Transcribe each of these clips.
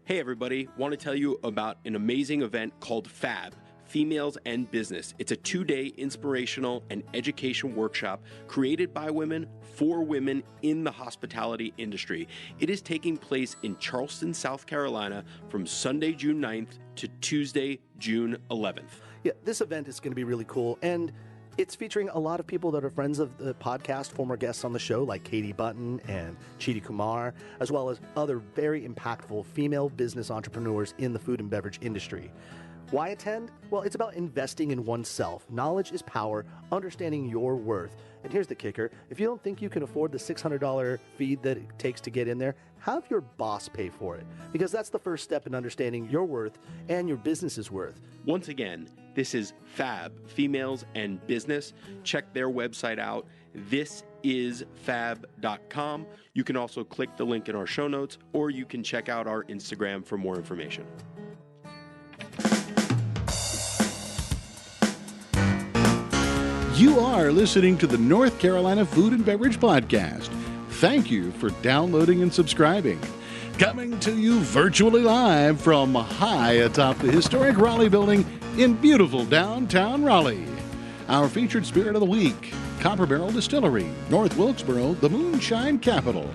Hey everybody, want to tell you about an amazing event called FAB, Females and Business. It's a 2-day inspirational and education workshop created by women for women in the hospitality industry. It is taking place in Charleston, South Carolina from Sunday, June 9th to Tuesday, June 11th. Yeah, this event is going to be really cool, and it's featuring a lot of people that are friends of the podcast, former guests on the show like Katie Button and Chidi Kumar, as well as other very impactful female business entrepreneurs in the food and beverage industry. Why attend? Well, it's about investing in oneself. Knowledge is power, understanding your worth. And here's the kicker. If you don't think you can afford the $600 fee that it takes to get in there, have your boss pay for it, because that's the first step in understanding your worth and your business's worth. Once again, this is FAB, Females and Business. Check their website out. thisisfab.com. You can also click the link in our show notes, or you can check out our Instagram for more information. You are listening to the North Carolina Food and Beverage Podcast. Thank you for downloading and subscribing. Coming to you virtually live from high atop the historic Raleigh building in beautiful downtown Raleigh. Our featured spirit of the week, Copper Barrel Distillery, North Wilkesboro, the Moonshine Capital.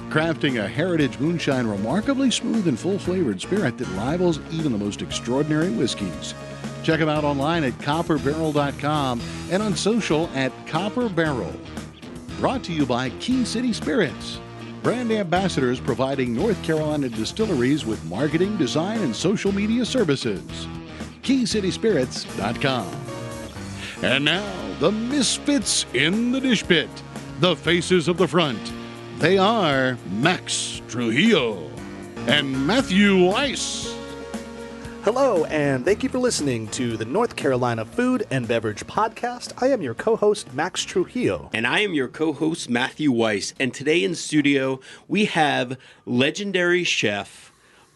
Crafting a heritage moonshine remarkably smooth and full-flavored spirit that rivals even the most extraordinary whiskeys. Check them out online at copperbarrel.com and on social at Copper Barrel. Brought to you by Key City Spirits, brand ambassadors providing North Carolina distilleries with marketing, design, and social media services. KeyCitySpirits.com. And now, the misfits in the dish pit, the faces of the front. They are Max Trujillo and Matthew Weiss. Hello, and thank you for listening to the North Carolina Food and Beverage Podcast. I am your co-host, Max Trujillo. And I am your co-host, Matthew Weiss. And today in studio, we have legendary chef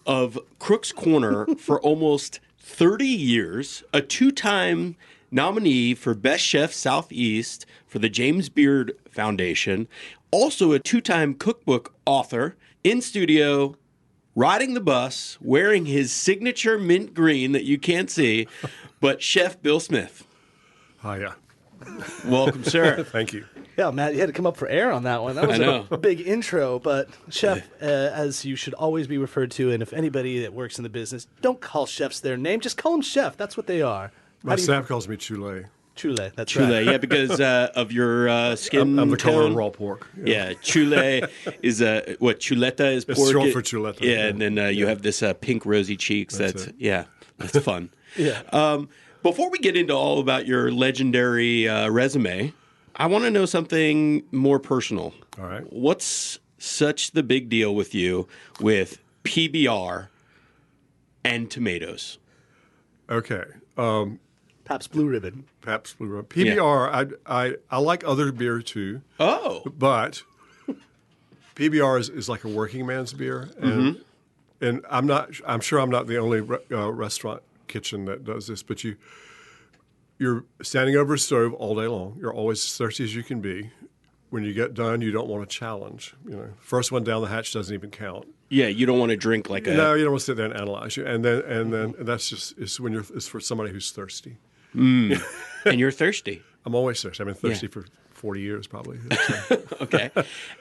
of Crook's Corner for almost 30 years, a 2-time nominee for Best Chef Southeast for the James Beard Foundation, also a 2-time cookbook author, in studio, riding the bus, wearing his signature mint green that you can't see, but Chef Bill Smith. Hiya. Welcome, sir. Thank you. Yeah, Matt, you had to come up for air on that one. That was a big intro, but chef, as you should always be referred to, and if anybody that works in the business, don't call chefs their name, just call them chef. That's what they are. My staff calls me Chule. Chule, that's Chule, right. yeah, because of your skin I'm the color tone. of raw pork. Yeah, chule is what chuleta is pork. It's short for chuleta. Yeah, and then you have this pink rosy cheeks. That's fun. Yeah. Before we get into all about your legendary resume, I want to know something more personal. All right. What's such the big deal with you with PBR and tomatoes? Okay. Pabst Blue Ribbon. Pabst Blue Ribbon. PBR, I like other beer too. Oh. But PBR is like a working man's beer. And and I'm sure I'm not the only restaurant kitchen that does this, but you're standing over a stove all day long. You're always as thirsty as you can be. When you get done, you don't want to challenge. First one down the hatch doesn't even count. Yeah, you don't want to drink like a... No, you don't want to sit there and analyze you. And then that's just it's for somebody who's thirsty. And you're thirsty. I'm always thirsty. I've been thirsty for 40 years probably. Okay.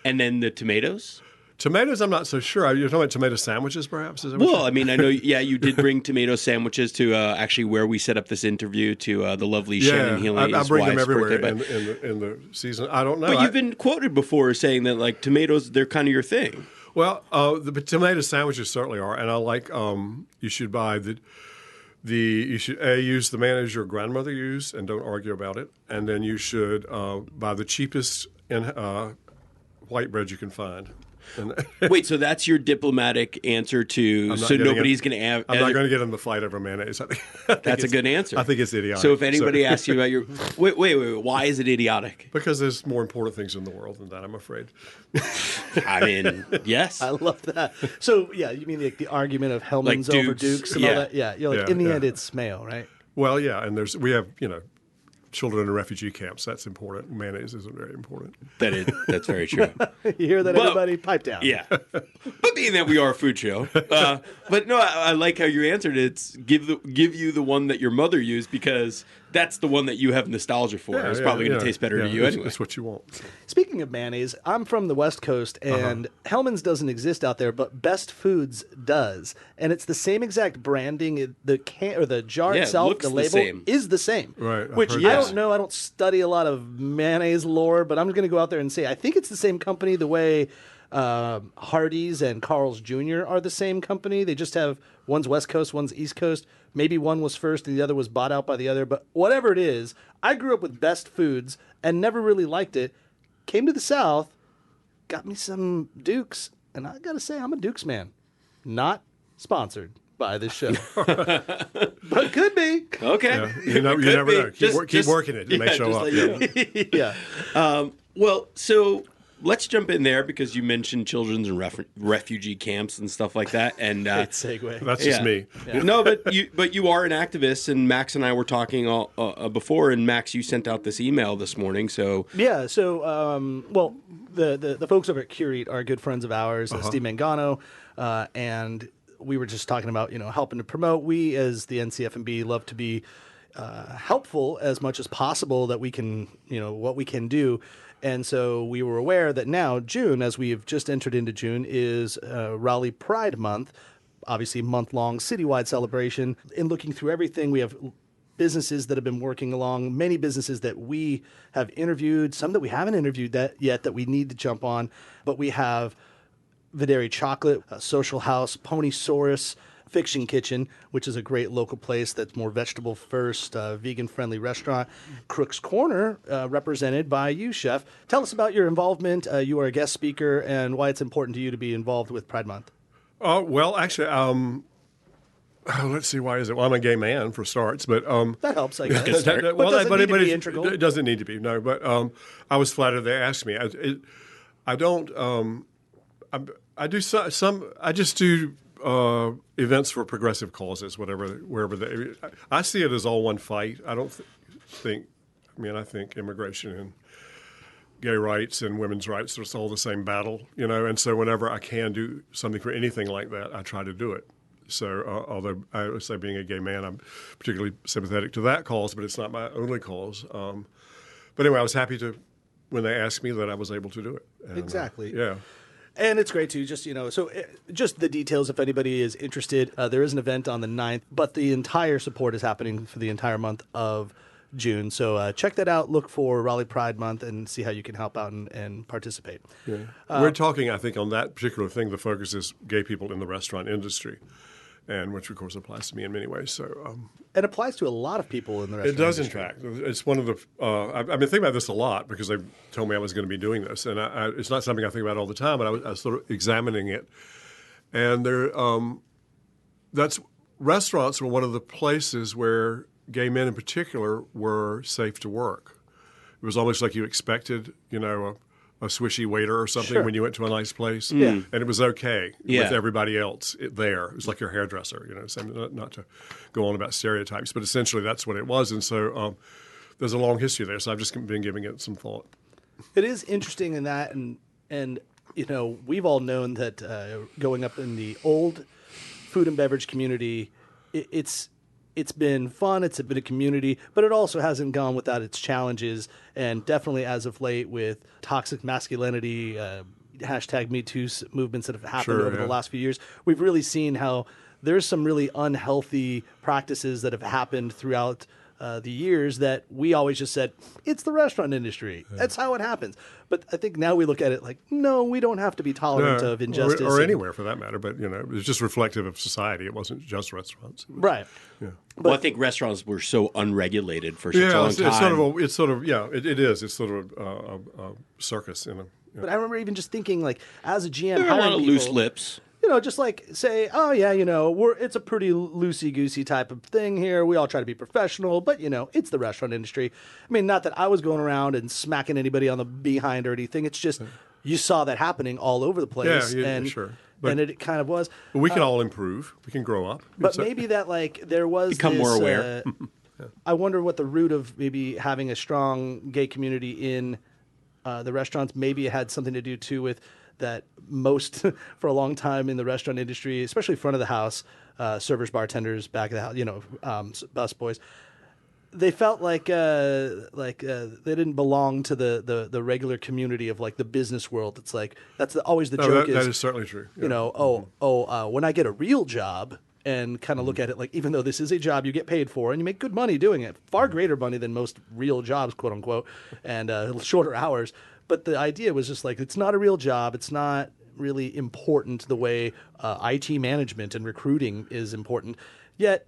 And then the tomatoes? Tomatoes, I'm not so sure. You're talking about tomato sandwiches, perhaps? Well, I mean, I know, you did bring tomato sandwiches to actually where we set up this interview to the lovely Shannon Healy's I bring them everywhere birthday, in the season. I don't know. But you've been quoted before saying that, like, tomatoes, they're kind of your thing. Well, the tomato sandwiches certainly are, and I like. You should buy you should use the mayonnaise your grandmother used, and don't argue about it. And then you should buy the cheapest white bread you can find. Wait, so that's your diplomatic answer to so nobody's going to have... I'm not going to get in the fight over mayonnaise. I think that's a good answer. I think it's idiotic. So if anybody asks you about your... Wait, why is it idiotic? Because there's more important things in the world than that, I'm afraid. I mean, yes. I love that. So, yeah, you mean the argument of Hellman's over Dukes and all that? Yeah, in the end, it's mayo, right? Well, yeah, and we have, children in refugee camps. That's important. Mayonnaise isn't very important. That's very true. You hear that, everybody? Pipe down. Yeah. But being that we are a food show, but no, I like how you answered it. It's give you the one that your mother used because that's the one that you have nostalgia for. It's probably going to taste better to you anyway. That's what you want. Speaking of mayonnaise, I'm from the West Coast, and Hellman's doesn't exist out there, but Best Foods does, and it's the same exact branding. The can or the jar itself, the label is the same. Right. Which I don't know. I don't study a lot of mayonnaise lore, but I'm going to go out there and say I think it's the same company. The way Hardee's and Carl's Jr. are the same company. They just have one's West Coast, one's East Coast. Maybe one was first and the other was bought out by the other. But whatever it is, I grew up with Best Foods and never really liked it. Came to the South, got me some Dukes, and I got to say I'm a Dukes man. Not sponsored by this show. But could be. Okay. Yeah. You never know. Keep working it. It may show up. Yeah. Well, so let's jump in there because you mentioned children's and refugee camps and stuff like that. And Great segue. That's just me. Yeah. No, but you are an activist, and Max and I were talking before, and Max, you sent out this email this morning. So yeah, well, the folks over at Curate are good friends of ours, Steve Mangano, and we were just talking about helping to promote. We as the NC F&B love to be helpful as much as possible that we can what we can do. And so we were aware that now June, as we have just entered into June, is Raleigh Pride Month, obviously month-long citywide celebration. In looking through everything, we have businesses that have been working along, many businesses that we have interviewed, some that we haven't interviewed yet that we need to jump on. But we have Videri Chocolate, Social House, Ponysaurus, Fiction Kitchen, which is a great local place that's more vegetable first, vegan-friendly restaurant. Crook's Corner, represented by you, Chef. Tell us about your involvement. You are a guest speaker and why it's important to you to be involved with Pride Month. Well, actually, let's see, why is it? Well, I'm a gay man, for starts, but that helps, I guess. But doesn't need to be integral. It doesn't need to be, no. But I was flattered they asked me. I don't. I do some. I just do events for progressive causes, wherever they. I see it as all one fight. I don't think. I think immigration and gay rights and women's rights are all the same battle, And so whenever I can do something for anything like that, I try to do it. So although I would say being a gay man, I'm particularly sympathetic to that cause, but it's not my only cause. But anyway, I was happy when they asked me that I was able to do it. And, exactly. Yeah. And it's great to just, just the details, if anybody is interested, there is an event on the 9th, but the entire support is happening for the entire month of June. So check that out. Look for Raleigh Pride Month and see how you can help out and participate. Yeah. We're talking, I think, on that particular thing, the focus is gay people in the restaurant industry, and which, of course, applies to me in many ways. So it applies to a lot lot people in the restaurant industry. It does, in fact. It's one of the I've been thinking about this a lot because they told me I was going to be doing this. And it's not something I think about all the time, but I was sort of examining it. And restaurants were one of the places where gay men in particular were safe to work. It was almost like you expected, a swishy waiter or something when you went to a nice place. Yeah. And it was okay with everybody else there. It was like your hairdresser, so not to go on about stereotypes, but essentially that's what it was. And so there's a long history there, so I've just been giving it some thought. It is interesting in that, and we've all known that going up in the old food and beverage community, it's been fun, it's been a community, but it also hasn't gone without its challenges. And definitely as of late with toxic masculinity, #MeToo movements that have happened over the last few years, we've really seen how there's some really unhealthy practices that have happened throughout the years that we always just said, it's the restaurant industry. Yeah. That's how it happens. But I think now we look at it like, no, we don't have to be tolerant of injustice. Or anywhere for that matter. But, it was just reflective of society. It wasn't just restaurants. Right. Yeah. Well, I think restaurants were so unregulated for such a long time. It's sort of it is. It's sort of a circus. But I remember even just thinking, like, as a GM, there are a lot of loose lips. Just like say, oh yeah, it's a pretty loosey-goosey type of thing here. We all try to be professional, but it's the restaurant industry. I mean, not that I was going around and smacking anybody on the behind or anything. It's just you saw that happening all over the place. Yeah, sure. But, and it kind of was. But we can all improve. We can grow up. But maybe that there was become more aware. I wonder what the root of maybe having a strong gay community in the restaurants maybe it had something to do too with that most for a long time in the restaurant industry, especially front of the house, servers, bartenders, back of the house, busboys. They felt like they didn't belong to the regular community of like the business world. It's like always the joke that is certainly true. Yeah. You know, when I get a real job and kind of look at it like even though this is a job you get paid for and you make good money doing it, far greater money than most real jobs, quote unquote, and shorter hours. But the idea was just like it's not a real job. It's not really important the way IT management and recruiting is important. Yet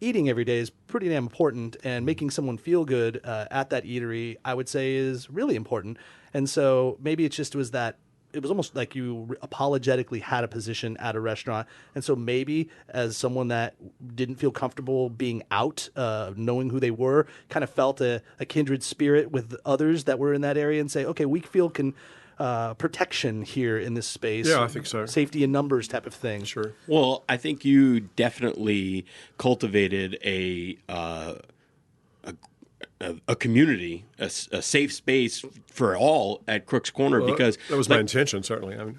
eating every day is pretty damn important, and making someone feel good at that eatery, I would say, is really important. And so maybe it was almost like you apologetically had a position at a restaurant. And so maybe as someone that didn't feel comfortable being out, knowing who they were, kind of felt a kindred spirit with others that were in that area and say, okay, we feel protection here in this space. Yeah, I think so. Safety in numbers type of thing. Sure. Well, I think you definitely cultivated a community, a safe space for all at Crook's Corner because that was my intention, certainly. I mean,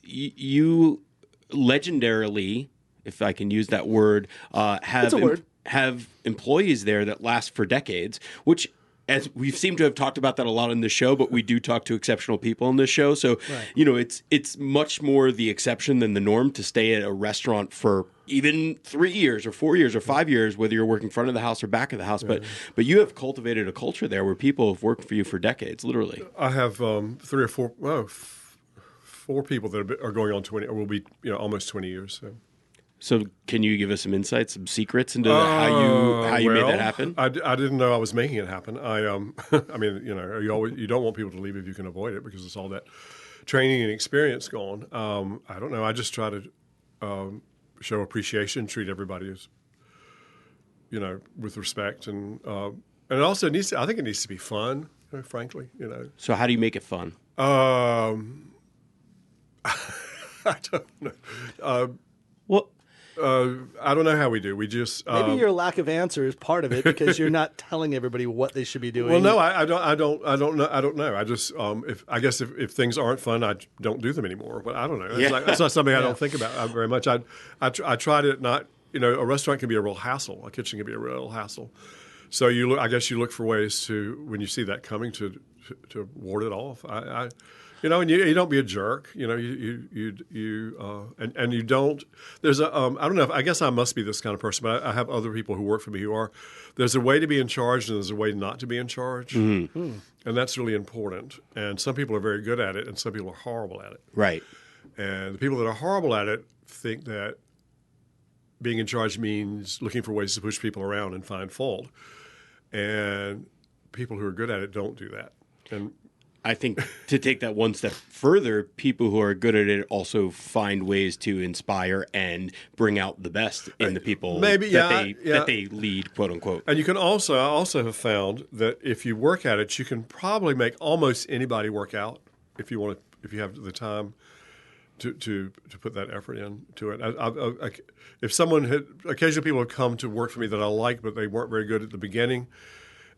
you legendarily, if I can use that word, have employees there that last for decades, which. As we seem to have talked about that a lot in this show, but we do talk to exceptional people in this show. So, it's much more the exception than the norm to stay at a restaurant for even 3 years or 4 years or 5 years, whether you're working front of the house or back of the house. But you have cultivated a culture there where people have worked for you for decades, literally. I have 3 or 4, four people that are going on 20, or will be almost 20 years. So can you give us some insights, some secrets into how you made that happen? I didn't know I was making it happen. I mean, you don't want people to leave if you can avoid it because it's all that training and experience gone. I don't know. I just try to show appreciation, treat everybody as, with respect, and it also I think it needs to be fun, frankly. So how do you make it fun? I don't know. I don't know how we do. We just maybe your lack of answer is part of it because you're not telling everybody what they should be doing. Well, no, I don't know. I just if things aren't fun, I don't do them anymore. But I don't know. It's not something I don't think about very much. I try to not. A restaurant can be a real hassle. A kitchen can be a real hassle. So I guess you look for ways to, when you see that coming, to ward it off. And you don't be a jerk. And you don't. There's I don't know. I guess I must be this kind of person, but I have other people who work for me who are. There's a way to be in charge, and there's a way not to be in charge, and that's really important. And some people are very good at it, and some people are horrible at it. Right. And the people that are horrible at it think that being in charge means looking for ways to push people around and find fault. And people who are good at it don't do that. And I think to take that one step further, people who are good at it also find ways to inspire and bring out the best in the people that they lead, quote unquote. And you can I also have found that if you work at it, you can probably make almost anybody work out if you have the time to put that effort into it. If someone occasionally people have come to work for me that I like, but they weren't very good at the beginning.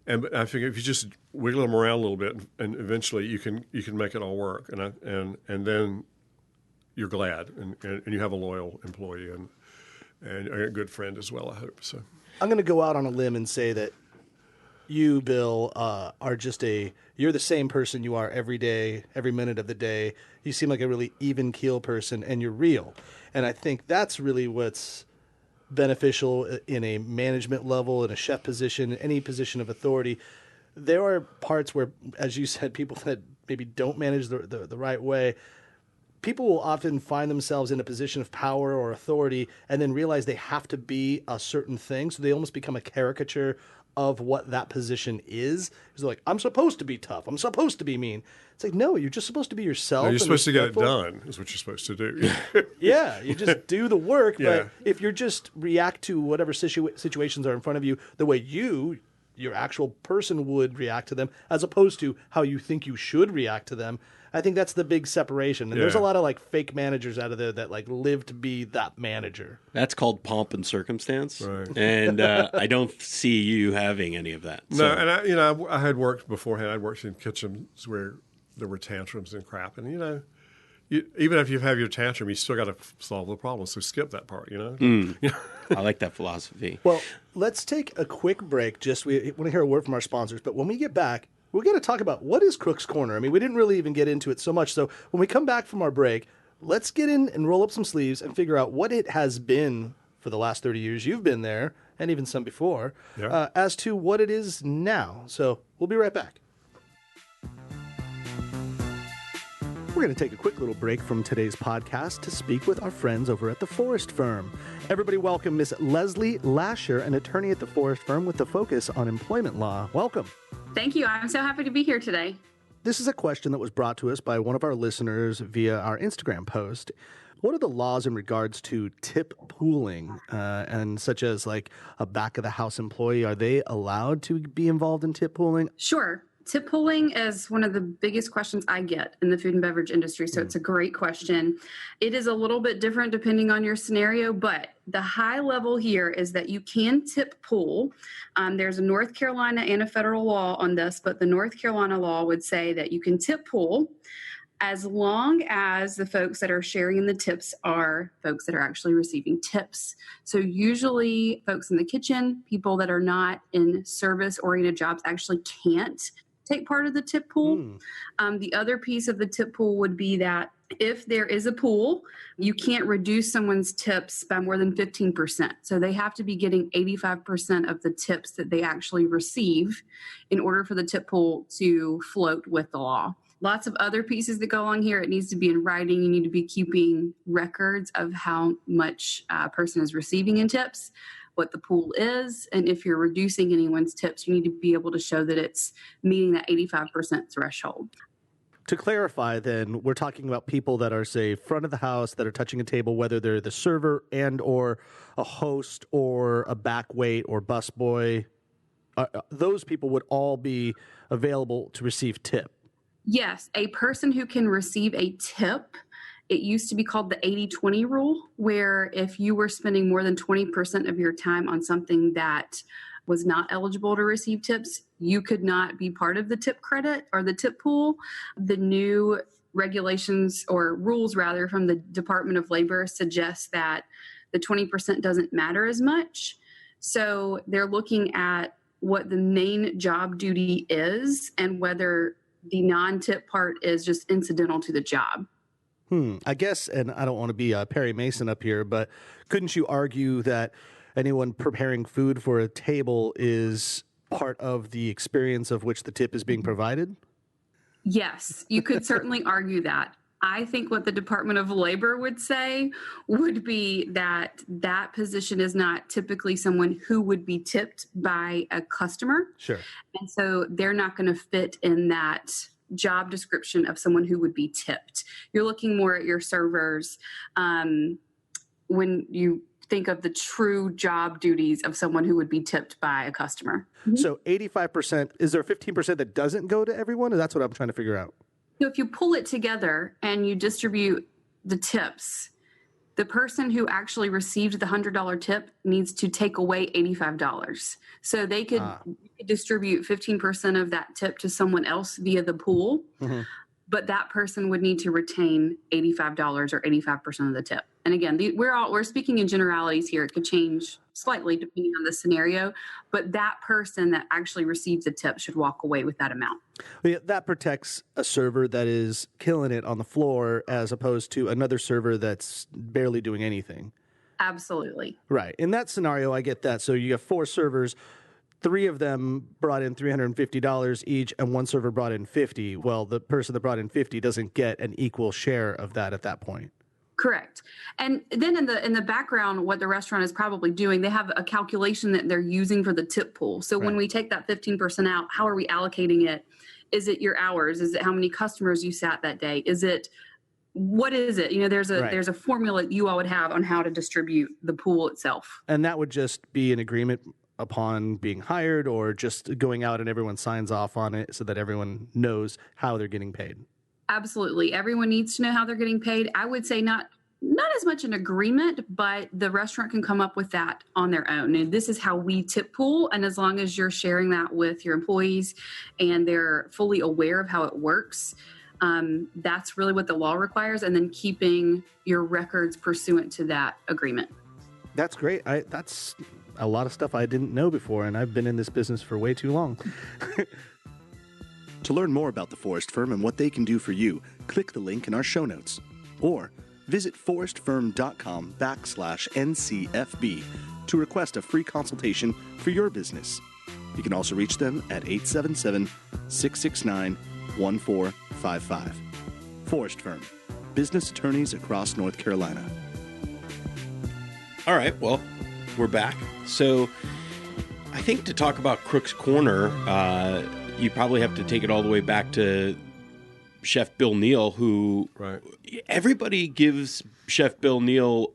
And I figure if you just wiggle them around a little bit, and eventually you can make it all work, and then you're glad, and you have a loyal employee and a good friend as well. I hope so. I'm going to go out on a limb and say that you, Bill, are you're the same person you are every day, every minute of the day. You seem like a really even keel person, and you're real, and I think that's really what's beneficial in a management level, in a chef position, any position of authority. There are parts where, as you said, people that maybe don't manage the right way, people will often find themselves in a position of power or authority and then realize they have to be a certain thing. So they almost become a caricature of what that position is. It's like, I'm supposed to be tough. I'm supposed to be mean. It's like, no, you're just supposed to be yourself. No, you're supposed to get it done is what you're supposed to do. Yeah, you just do the work. But if you're just react to whatever situations are in front of you the way your actual person would react to them, as opposed to how you think you should react to them, I think that's the big separation. And Yeah. there's a lot of like fake managers out of there that like live to be that manager. That's called pomp and circumstance. Right. And I don't see you having any of that. No, So- and I had worked beforehand. I'd worked in kitchens where there were tantrums and crap, and even if you have your tantrum, you still got to solve the problem. So skip that part, I like that philosophy. Well, let's take a quick break. We want to hear a word from our sponsors, but when we get back, we're going to talk about what is Crook's Corner. I mean, we didn't really even get into it so much. So when we come back from our break, let's get in and roll up some sleeves and figure out what it has been for the last 30 years you've been there, and even some before, as to what it is now. So we'll be right back. We're going to take a quick little break from today's podcast to speak with our friends over at the Forrest Firm. Everybody welcome Miss Leslie Lasher, an attorney at the Forrest Firm with a focus on employment law. Welcome. Thank you. I'm so happy to be here today. This is a question that was brought to us by one of our listeners via our Instagram post. What are the laws in regards to tip pooling, and such as like a back of the house employee? Are they allowed to be involved in tip pooling? Sure. Tip pooling is one of the biggest questions I get in the food and beverage industry, so it's a great question. It is a little bit different depending on your scenario, but the high level here is that you can tip pool. There's a North Carolina and a federal law on this, but the North Carolina law would say that you can tip pool as long as the folks that are sharing the tips are folks that are actually receiving tips. So usually folks in the kitchen, people that are not in service-oriented jobs actually can't take part of the tip pool. The other piece of the tip pool would be that if there is a pool, you can't reduce someone's tips by more than 15%. So they have to be getting 85% of the tips that they actually receive in order for the tip pool to float with the law. Lots of other pieces that go along here. It needs to be in writing. You need to be keeping records of how much a person is receiving in tips, what the pool is, and if you're reducing anyone's tips, you need to be able to show that it's meeting that 85% threshold. To clarify, then, we're talking about people that are, say, front of the house that are touching a table, whether they're the server and or a host or a back wait or busboy. Those people would all be available to receive tip. Yes, a person who can receive a tip, it used to be called the 80-20 rule, where if you were spending more than 20% of your time on something that was not eligible to receive tips, you could not be part of the tip credit or the tip pool. The new regulations or rules rather from the Department of Labor suggest that the 20% doesn't matter as much. So they're looking at what the main job duty is and whether the non-tip part is just incidental to the job. I guess, and I don't want to be Perry Mason up here, but couldn't you argue that anyone preparing food for a table is part of the experience of which the tip is being provided? Yes, you could certainly argue that. I think what the Department of Labor would say would be that that position is not typically someone who would be tipped by a customer. Sure. And so they're not going to fit in that job description of someone who would be tipped. You're looking more at your servers when you think of the true job duties of someone who would be tipped by a customer. So 85%, is there 15% that doesn't go to everyone? That's what I'm trying to figure out. So if you pull it together and you distribute the tips, the person who actually received the $100 tip needs to take away $85. So they could distribute 15% of that tip to someone else via the pool, but that person would need to retain $85 or 85% of the tip. And again, we're speaking in generalities here. It could change slightly depending on the scenario, but that person that actually receives the tip should walk away with that amount. Yeah, that protects a server that is killing it on the floor as opposed to another server that's barely doing anything. Absolutely. Right. In that scenario, I get that. So you have 4 servers, 3 of them brought in $350 each, and 1 server brought in $50. Well, the person that brought in $50 doesn't get an equal share of that at that point. Correct. And then in the background, what the restaurant is probably doing, they have a calculation that they're using for the tip pool. So when we take that 15% out, how are we allocating it? Is it your hours? Is it how many customers you sat that day? What is it? You know, there's a formula you all would have on how to distribute the pool itself. And that would just be an agreement upon being hired, or just going out and everyone signs off on it so that everyone knows how they're getting paid. Absolutely. Everyone needs to know how they're getting paid. I would say not as much an agreement, but the restaurant can come up with that on their own. And this is how we tip pool. And as long as you're sharing that with your employees and they're fully aware of how it works, that's really what the law requires. And then keeping your records pursuant to that agreement. That's great. That's a lot of stuff I didn't know before, and I've been in this business for way too long. To learn more about the Forrest Firm and what they can do for you, click the link in our show notes. Or visit forrestfirm.com/NCFB to request a free consultation for your business. You can also reach them at 877-669-1455. Forrest Firm, business attorneys across North Carolina. All right, well, we're back. So I think to talk about Crook's Corner, you probably have to take it all the way back to Chef Bill Neal, who everybody gives Chef Bill Neal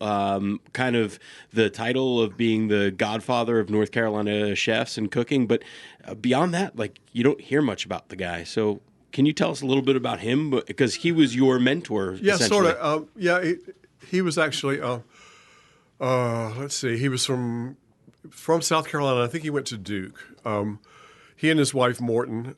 kind of the title of being the godfather of North Carolina chefs and cooking. But beyond that, like, you don't hear much about the guy. So can you tell us a little bit about him? Because he was your mentor. Yeah, sort of. He was actually, let's see, he was from South Carolina. I think he went to Duke. He and his wife, Morton,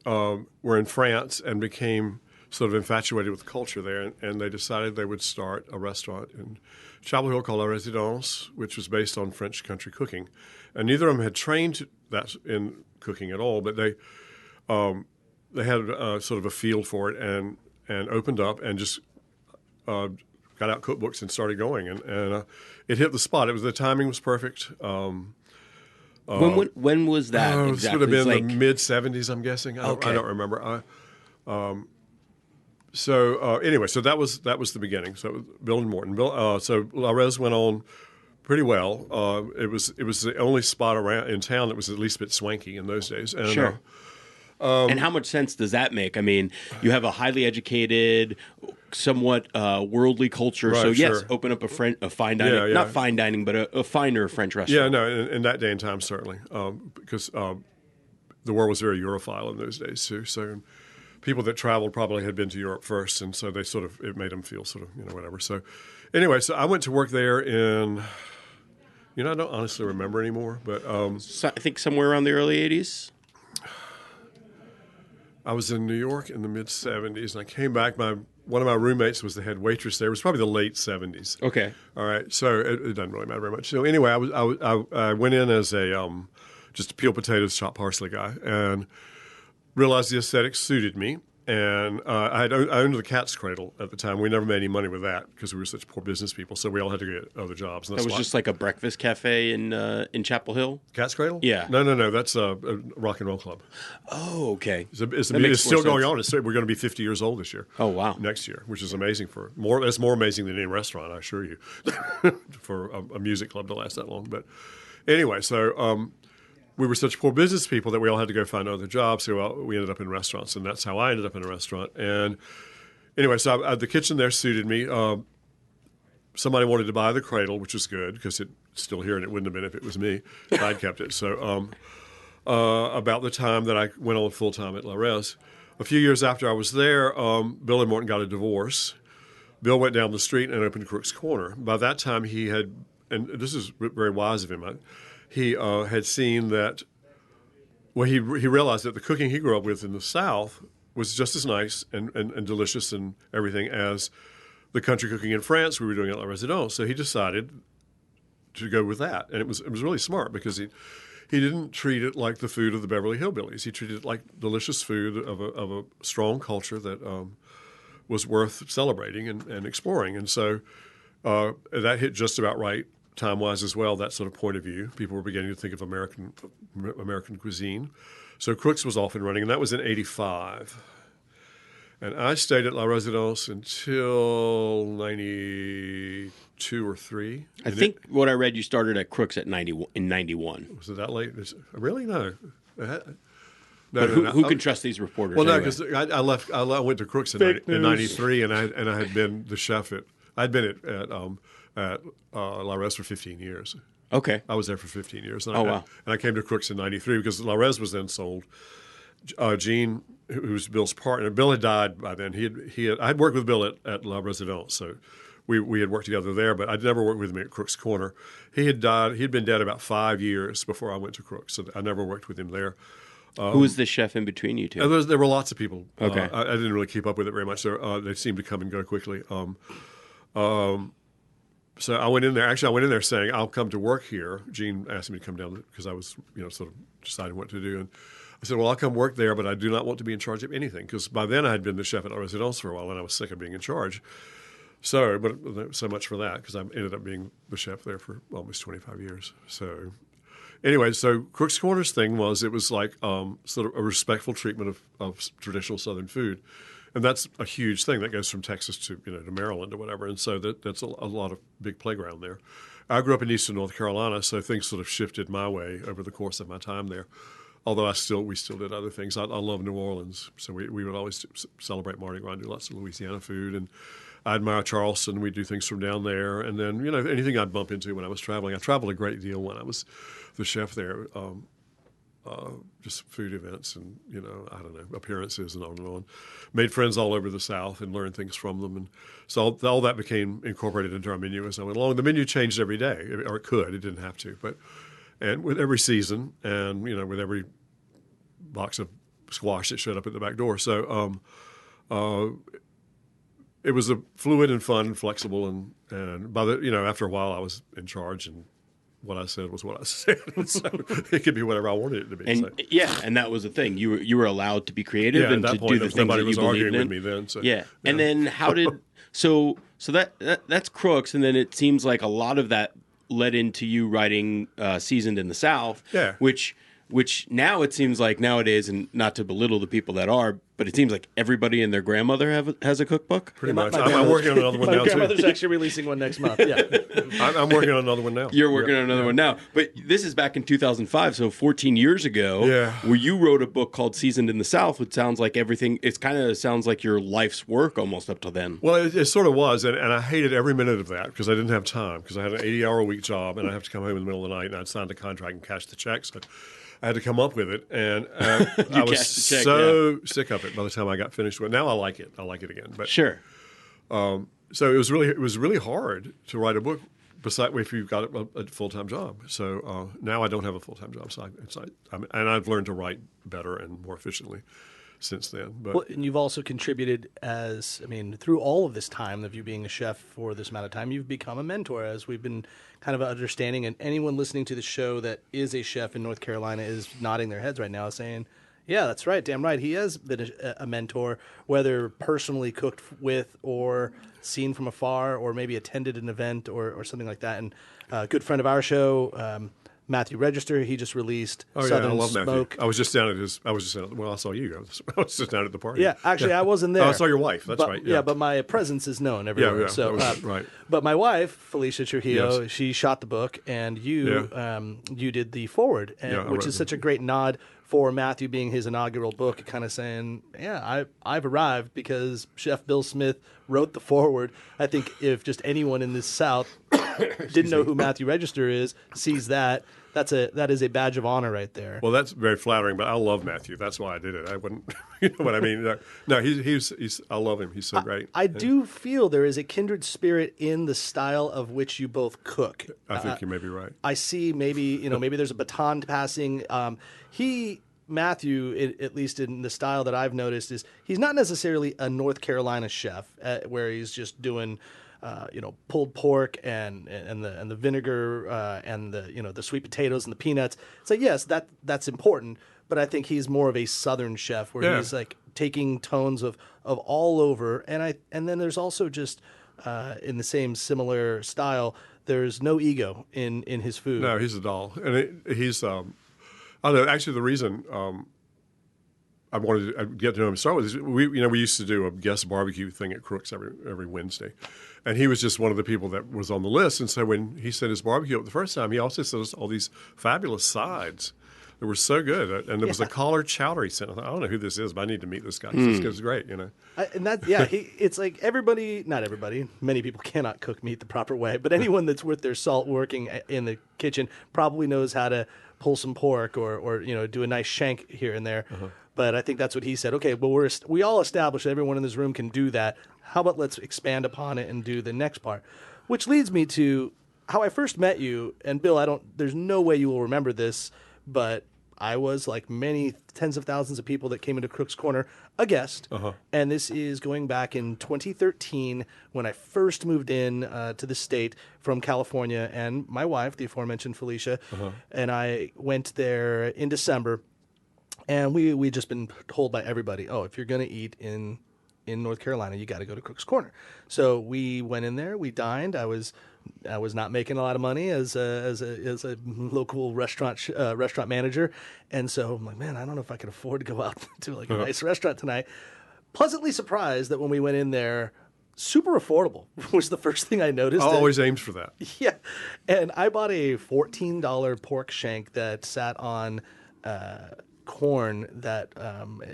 were in France and became sort of infatuated with the culture there, and they decided they would start a restaurant in Chapel Hill called La Résidence, which was based on French country cooking. And neither of them had trained that in cooking at all, but they had sort of a feel for it and opened up and just got out cookbooks and started going. And it hit the spot. The timing was perfect. When was that exactly? This would have been the mid-'70s, I'm guessing. I don't remember. Anyway, so that was the beginning. So Bill and Morton. So La Res went on pretty well. It was the only spot around in town that was at least a bit swanky in those days. And, sure. And how much sense does that make? I mean, you have a highly educated, somewhat worldly culture. Right, so yes, sure. open up a fine dining, not fine dining, but a finer French restaurant. Yeah, no, in that day and time, certainly, because the world was very Europhile in those days too. So people that traveled probably had been to Europe first, and so it made them feel sort of, whatever. So anyway, so I went to work there in, I don't honestly remember anymore, but so I think somewhere around the early 80s. I was in New York in the mid-'70s, and I came back. One of my roommates was the head waitress there. It was probably the late '70s. Okay. All right. So it doesn't really matter very much. So anyway, I went in as just a peel potatoes, chop parsley guy, and realized the aesthetics suited me. And I owned the Cat's Cradle at the time. We never made any money with that because we were such poor business people. So we all had to get other jobs. And that was just like a breakfast cafe in Chapel Hill? Cat's Cradle? Yeah. No. That's a rock and roll club. Oh, okay. It's still going on. We're going to be 50 years old this year. Oh, wow. Next year, which is amazing that's more amazing than any restaurant, I assure you, for a music club to last that long. But anyway, so we were such poor business people that we all had to go find other jobs. So we ended up in restaurants, and that's how I ended up in a restaurant. And anyway, so the kitchen there suited me. Somebody wanted to buy the cradle, which was good because it's still here, and it wouldn't have been if it was me if I'd kept it. So about the time that I went on full-time at La Res, a few years after I was there, Bill and Morton got a divorce. Bill went down the street and opened Crook's Corner. By that time, he had, and this is very wise of him, he had seen that, he realized that the cooking he grew up with in the South was just as nice and delicious and everything as the country cooking in France we were doing at La Résidence. So he decided to go with that. And it was really smart because he didn't treat it like the food of the Beverly Hillbillies. He treated it like delicious food of a strong culture that was worth celebrating and exploring. And so that hit just about right. Time-wise as well, that sort of point of view. People were beginning to think of American cuisine. So Crook's was off and running, and that was in '85. And I stayed at La Résidence until 92 or 3. I think what I read, you started at Crook's in 91. Was it that late? Really? No. Who can trust these reporters? Well, no, because I left. I went to Crook's in '93, and I had been the chef I'd been at La Res for 15 years. Okay. I was there for 15 years. Wow. And I came to Crook's in '93 because La Res was then sold. Gene who was Bill's partner. Bill had died by then. I had worked with Bill at La Residence, so we had worked together there, but I'd never worked with him at Crook's Corner. He had died. He'd been dead about 5 years before I went to Crook's, so I never worked with him there. Who was the chef in between you two? There were lots of people. Okay. I didn't really keep up with it very much. They seemed to come and go quickly. So I went in there. Actually, I went in there saying, I'll come to work here. Gene asked me to come down because I was, sort of deciding what to do. And I said, well, I'll come work there, but I do not want to be in charge of anything. Because by then I had been the chef at La Residence for a while, and I was sick of being in charge. So much for that, because I ended up being the chef there for almost 25 years. So anyway, so Crook's Corner's thing was, it was like sort of a respectful treatment of traditional Southern food. And that's a huge thing that goes from Texas to to Maryland or whatever. And so that's a lot of big playground there. I grew up in Eastern North Carolina, so things sort of shifted my way over the course of my time there. Although we still did other things. I love New Orleans, so we would always celebrate Mardi Gras and do lots of Louisiana food. And I admire Charleston. We'd do things from down there. And then anything I'd bump into when I was traveling. I traveled a great deal when I was the chef there. Just food events and, I don't know, appearances and on and on. Made friends all over the South and learned things from them. And so all that became incorporated into our menu as I went along. The menu changed every day, or it could. It didn't have to. And with every season and, with every box of squash that showed up at the back door. So it was a fluid and fun and flexible. And by after a while I was in charge, and what I said was what I said. So it could be whatever I wanted it to be. And and that was the thing. You were allowed to be creative and to do the things that you believed in. With me then. So, yeah. And then how did so that's Crook's, and then it seems like a lot of that led into you writing Seasoned in the South. Yeah. Which now it seems like nowadays, and not to belittle the people that are, but it seems like everybody and their grandmother has a cookbook. Pretty much. I'm working on another one now, too. My grandmother's actually releasing one next month, yeah. I'm working on another one now. You're working on another one now. But this is back in 2005, so 14 years ago, where you wrote a book called Seasoned in the South, which sounds like everything, it kind of sounds like your life's work almost up to then. Well, it sort of was, and I hated every minute of that because I didn't have time, because I had an 80-hour-a-week job, and I have to come home in the middle of the night, and I'd signed a contract and cash the checks. So I had to come up with it, and I was sick of it by the time I got finished with it. Now I like it. I like it again. But, sure. So it was really hard to write a book, besides if you've got a full-time job. So now I don't have a full-time job, so and I've learned to write better and more efficiently since then. But and you've also contributed through all of this time of you being a chef for this amount of time, you've become a mentor, as we've been kind of understanding. And anyone listening to the show that is a chef in North Carolina is nodding their heads right now saying, yeah, that's right, damn right. He has been a mentor, whether personally cooked with or seen from afar, or maybe attended an event or something like that. And a good friend of our show, Matthew Register, he just released Southern I love Smoke. Matthew. I was just down at I saw you. I was just down at the party. Yeah, actually, I wasn't there. I saw your wife. That's right. Yeah, but my presence is known everywhere. Yeah, so, right. But my wife, Felicia Trujillo, she shot the book, and you did the foreword, which is such a great nod for Matthew being his inaugural book, kind of saying, I've arrived because Chef Bill Smith wrote the foreword. I think if just anyone in the South didn't know who Matthew Register is, sees that is a badge of honor right there. Well, that's very flattering, but I love Matthew. That's why I did it. I wouldn't, you know what I mean? No, he's I love him. He's so great. I do feel there is a kindred spirit in the style of which you both cook. I think you may be right. I see maybe there's a baton passing. Matthew, at least in the style that I've noticed, is he's not necessarily a North Carolina chef where he's just doing pulled pork and the vinegar and the sweet potatoes and the peanuts. So yes, that's important, but I think he's more of a Southern chef where he's like taking tones of all over. And then there's also just in the same similar style, there's no ego in his food. No, he's a doll, and he's I don't know. Actually, the reason I wanted to get to know him to start with is we used to do a guest barbecue thing at Crook's every Wednesday, and he was just one of the people that was on the list. And so when he set his barbecue up the first time, he also sent us all these fabulous sides that were so good. And there was a collard chowder he sent. I thought, I don't know who this is, but I need to meet this guy. This guy's great, it's like not everybody. Many people cannot cook meat the proper way, but anyone that's worth their salt working in the kitchen probably knows how to pull some pork or do a nice shank here and there. But I think that's what he said. Okay, well, we all established that everyone in this room can do that. How about let's expand upon it and do the next part? Which leads me to how I first met you. And Bill, there's no way you will remember this, but I was, like many tens of thousands of people that came into Crook's Corner, a guest. And this is going back in 2013 when I first moved in to the state from California. And my wife, the aforementioned Felicia, and I went there in December. And we just been told by everybody, if you're going to eat in North Carolina, you got to go to Crook's Corner. So we went in there, we dined. I was not making a lot of money as a local restaurant manager, and so I'm like, man, I don't know if I can afford to go out to like a nice restaurant tonight. Pleasantly surprised that when we went in there, super affordable was the first thing I noticed. I always aims for that. Yeah, and I bought a $14 pork shank that sat on corn that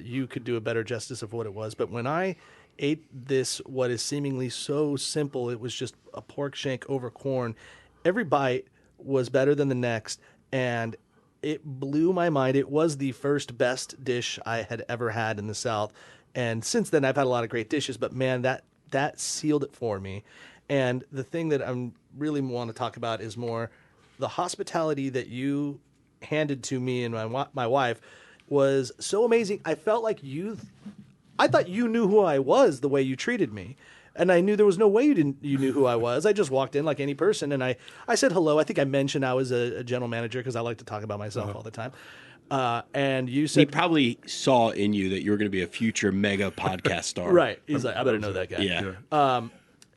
you could do a better justice of what it was. But when I ate this, what is seemingly so simple, it was just a pork shank over corn. Every bite was better than the next, and it blew my mind. It was the first best dish I had ever had in the South. And since then, I've had a lot of great dishes, but man, that sealed it for me. And the thing that I really want to talk about is more the hospitality that you handed to me and my wife was so amazing. I felt like I thought you knew who I was the way you treated me. And I knew there was no way you knew who I was. I just walked in like any person, and I said hello. I think I mentioned I was a general manager because I like to talk about myself all the time. And you said... He probably saw in you that you were going to be a future mega podcast star. Right. He's like, I better know that guy. Yeah.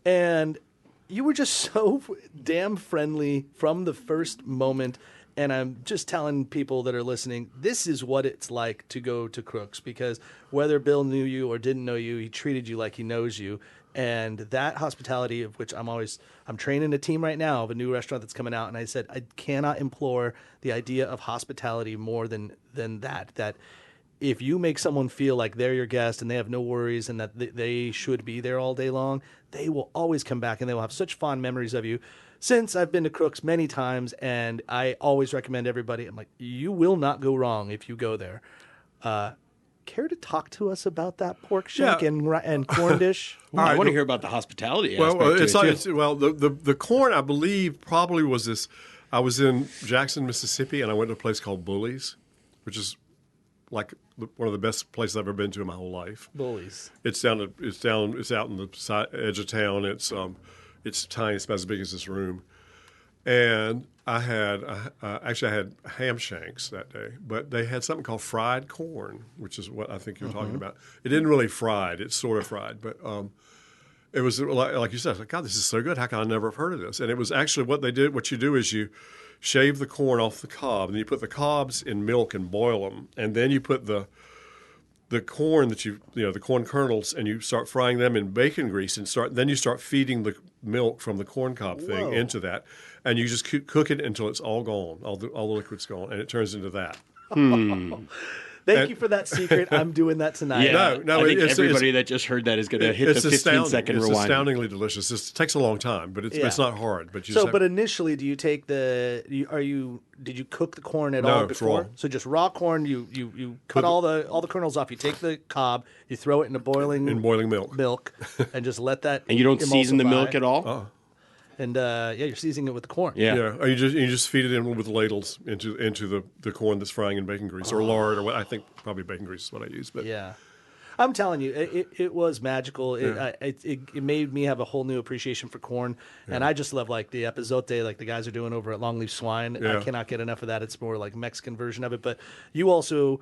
And you were just so damn friendly from the first moment. And I'm just telling people that are listening, this is what it's like to go to Crook's, because whether Bill knew you or didn't know you, he treated you like he knows you. And that hospitality, of which I'm training a team right now of a new restaurant that's coming out. And I said, I cannot implore the idea of hospitality more than that if you make someone feel like they're your guest and they have no worries and that they should be there all day long, they will always come back and they will have such fond memories of you. Since I've been to Crook's many times, and I always recommend everybody, I'm like, you will not go wrong if you go there. Care to talk to us about that pork shank and corn dish? I want to hear about the hospitality aspect. The corn, I believe, probably was this. I was in Jackson, Mississippi, and I went to a place called Bully's, which is like one of the best places I've ever been to in my whole life. Bully's. It's out in the edge of town. It's tiny. It's about as big as this room. And I had ham shanks that day, but they had something called fried corn, which is what I think you're talking about. It didn't really fried; it's sort of fried, but it was like you said, I was like, God, this is so good. How can I never have heard of this? And it was actually what they did. What you do is you shave the corn off the cob, and you put the cobs in milk and boil them, and then you put the corn that the corn kernels, and you start frying them in bacon grease, and then you start feeding the milk from the corn cob thing into that, and you just cook it until it's all gone, all the liquid's gone, and it turns into that. Thank you for that secret. I'm doing that tonight. Yeah, I think everybody that just heard that is going to hit the 15-second rewind. It's astoundingly delicious. It takes a long time, but it's not hard. But but initially, do you take did you cook the corn at all before? Raw. So just raw corn. You cut all the kernels off. You take the cob. You throw it in boiling milk, and just let that. And you don't season the milk at all. And you're seasoning it with the corn. Yeah. Or you just feed it in with ladles into the corn that's frying in bacon grease or lard, or what I think probably bacon grease is what I use. But yeah, I'm telling you, it was magical. It made me have a whole new appreciation for corn, and I just love like the epizote, like the guys are doing over at Longleaf Swine. I cannot get enough of that. It's more like Mexican version of it. But you also,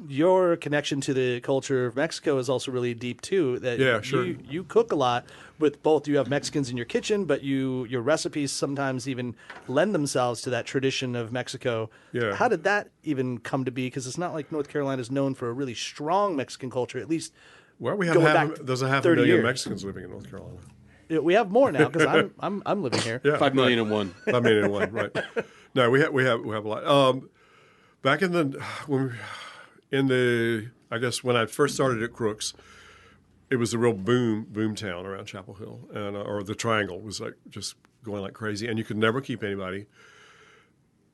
your connection to the culture of Mexico is also really deep too. You cook a lot with both. You have Mexicans in your kitchen, but your recipes sometimes even lend themselves to that tradition of Mexico. Yeah. How did that even come to be? Because it's not like North Carolina is known for a really strong Mexican culture. At least, we have there's a half a million Mexicans living in North Carolina. We have more now because I'm living here. Yeah, 5 million and one. 5 million and one. Right. No, we have a lot. Back when I first started at Crook's, it was a real boom town around Chapel Hill, and or the Triangle was like just going like crazy, and you could never keep anybody.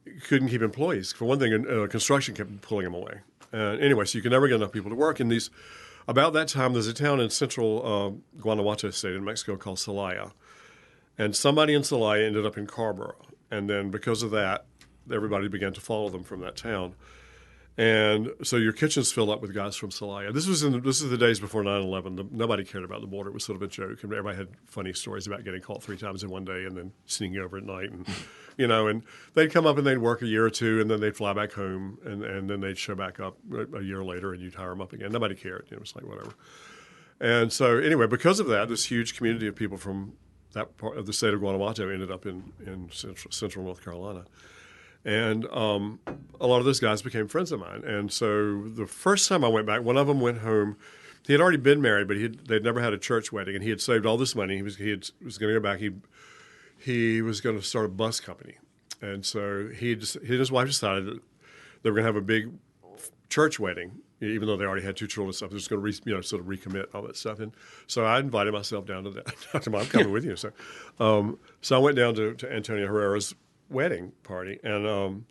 You couldn't keep employees. For one thing, construction kept pulling them away, Anyway, so you can never get enough people to work. And about that time, there's a town in central Guanajuato State in Mexico called Celaya. And somebody in Celaya ended up in Carrboro. And then because of that, everybody began to follow them from that town. And so your kitchens filled up with guys from Celaya. This is the days before 9/11. Nobody cared about the border. It was sort of a joke. And everybody had funny stories about getting caught 3 times in one day and then sneaking over at night. And, and they'd come up and they'd work a year or two, and then they'd fly back home, and then they'd show back up a year later, and you'd hire them up again. Nobody cared. It was like whatever. And so anyway, because of that, this huge community of people from that part of the state of Guanajuato ended up in central North Carolina. And a lot of those guys became friends of mine. And so the first time I went back, one of them went home. He had already been married, but they'd never had a church wedding, and he had saved all this money. He was going to go back. He was going to start a bus company. And so he and his wife decided that they were going to have a big church wedding, even though they already had 2 children and stuff. They're just going to sort of recommit all that stuff. And so I invited myself down to that. I told him, I'm coming with you. So I went down to Antonio Herrera's wedding party, and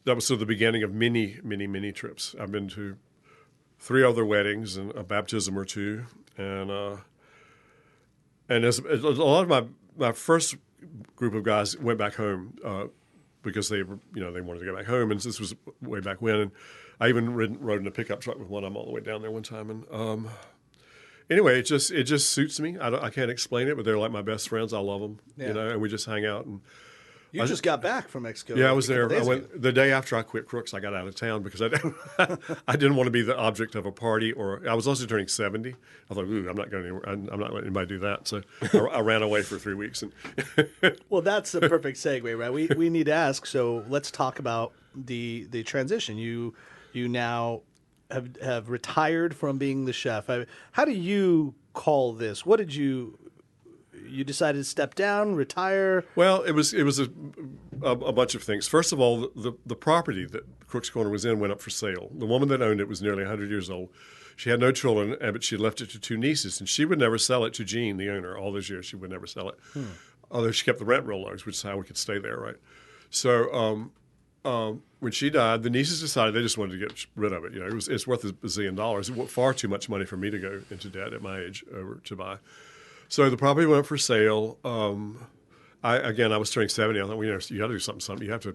that was sort of the beginning of many, many, many trips. I've been to 3 other weddings and a baptism or 2, and as a lot of my first group of guys went back home because they wanted to go back home, and this was way back when. And I even rode in a pickup truck with one of them all the way down there one time, and anyway, it just suits me. I can't explain it, but they're like my best friends. I love them, and we just hang out. And you just got back from Mexico. Yeah, I was there. I went the day after I quit Crooks. I got out of town because I didn't want to be the object of a party. Or I was also turning 70. I thought, I'm not going anywhere. I'm not letting anybody do that. So I ran away for 3 weeks. And well, that's a perfect segue, right? We need to ask. So let's talk about the transition. You now have retired from being the chef. How do you call this? What did you decided to step down, retire? Well, it was a bunch of things. First of all, the property that Crooks Corner was in went up for sale. The woman that owned it was nearly 100 years old. She had no children, but she left it to 2 nieces, and she would never sell it to Jean, the owner. All those years, she would never sell it. Although she kept the rent real low, which is how we could stay there, right? So when she died, the nieces decided they just wanted to get rid of it. It's worth $1 zillion. It was far too much money for me to go into debt at my age to buy. So the property went up for sale. I was turning 70. I thought, you got to do something. You have to.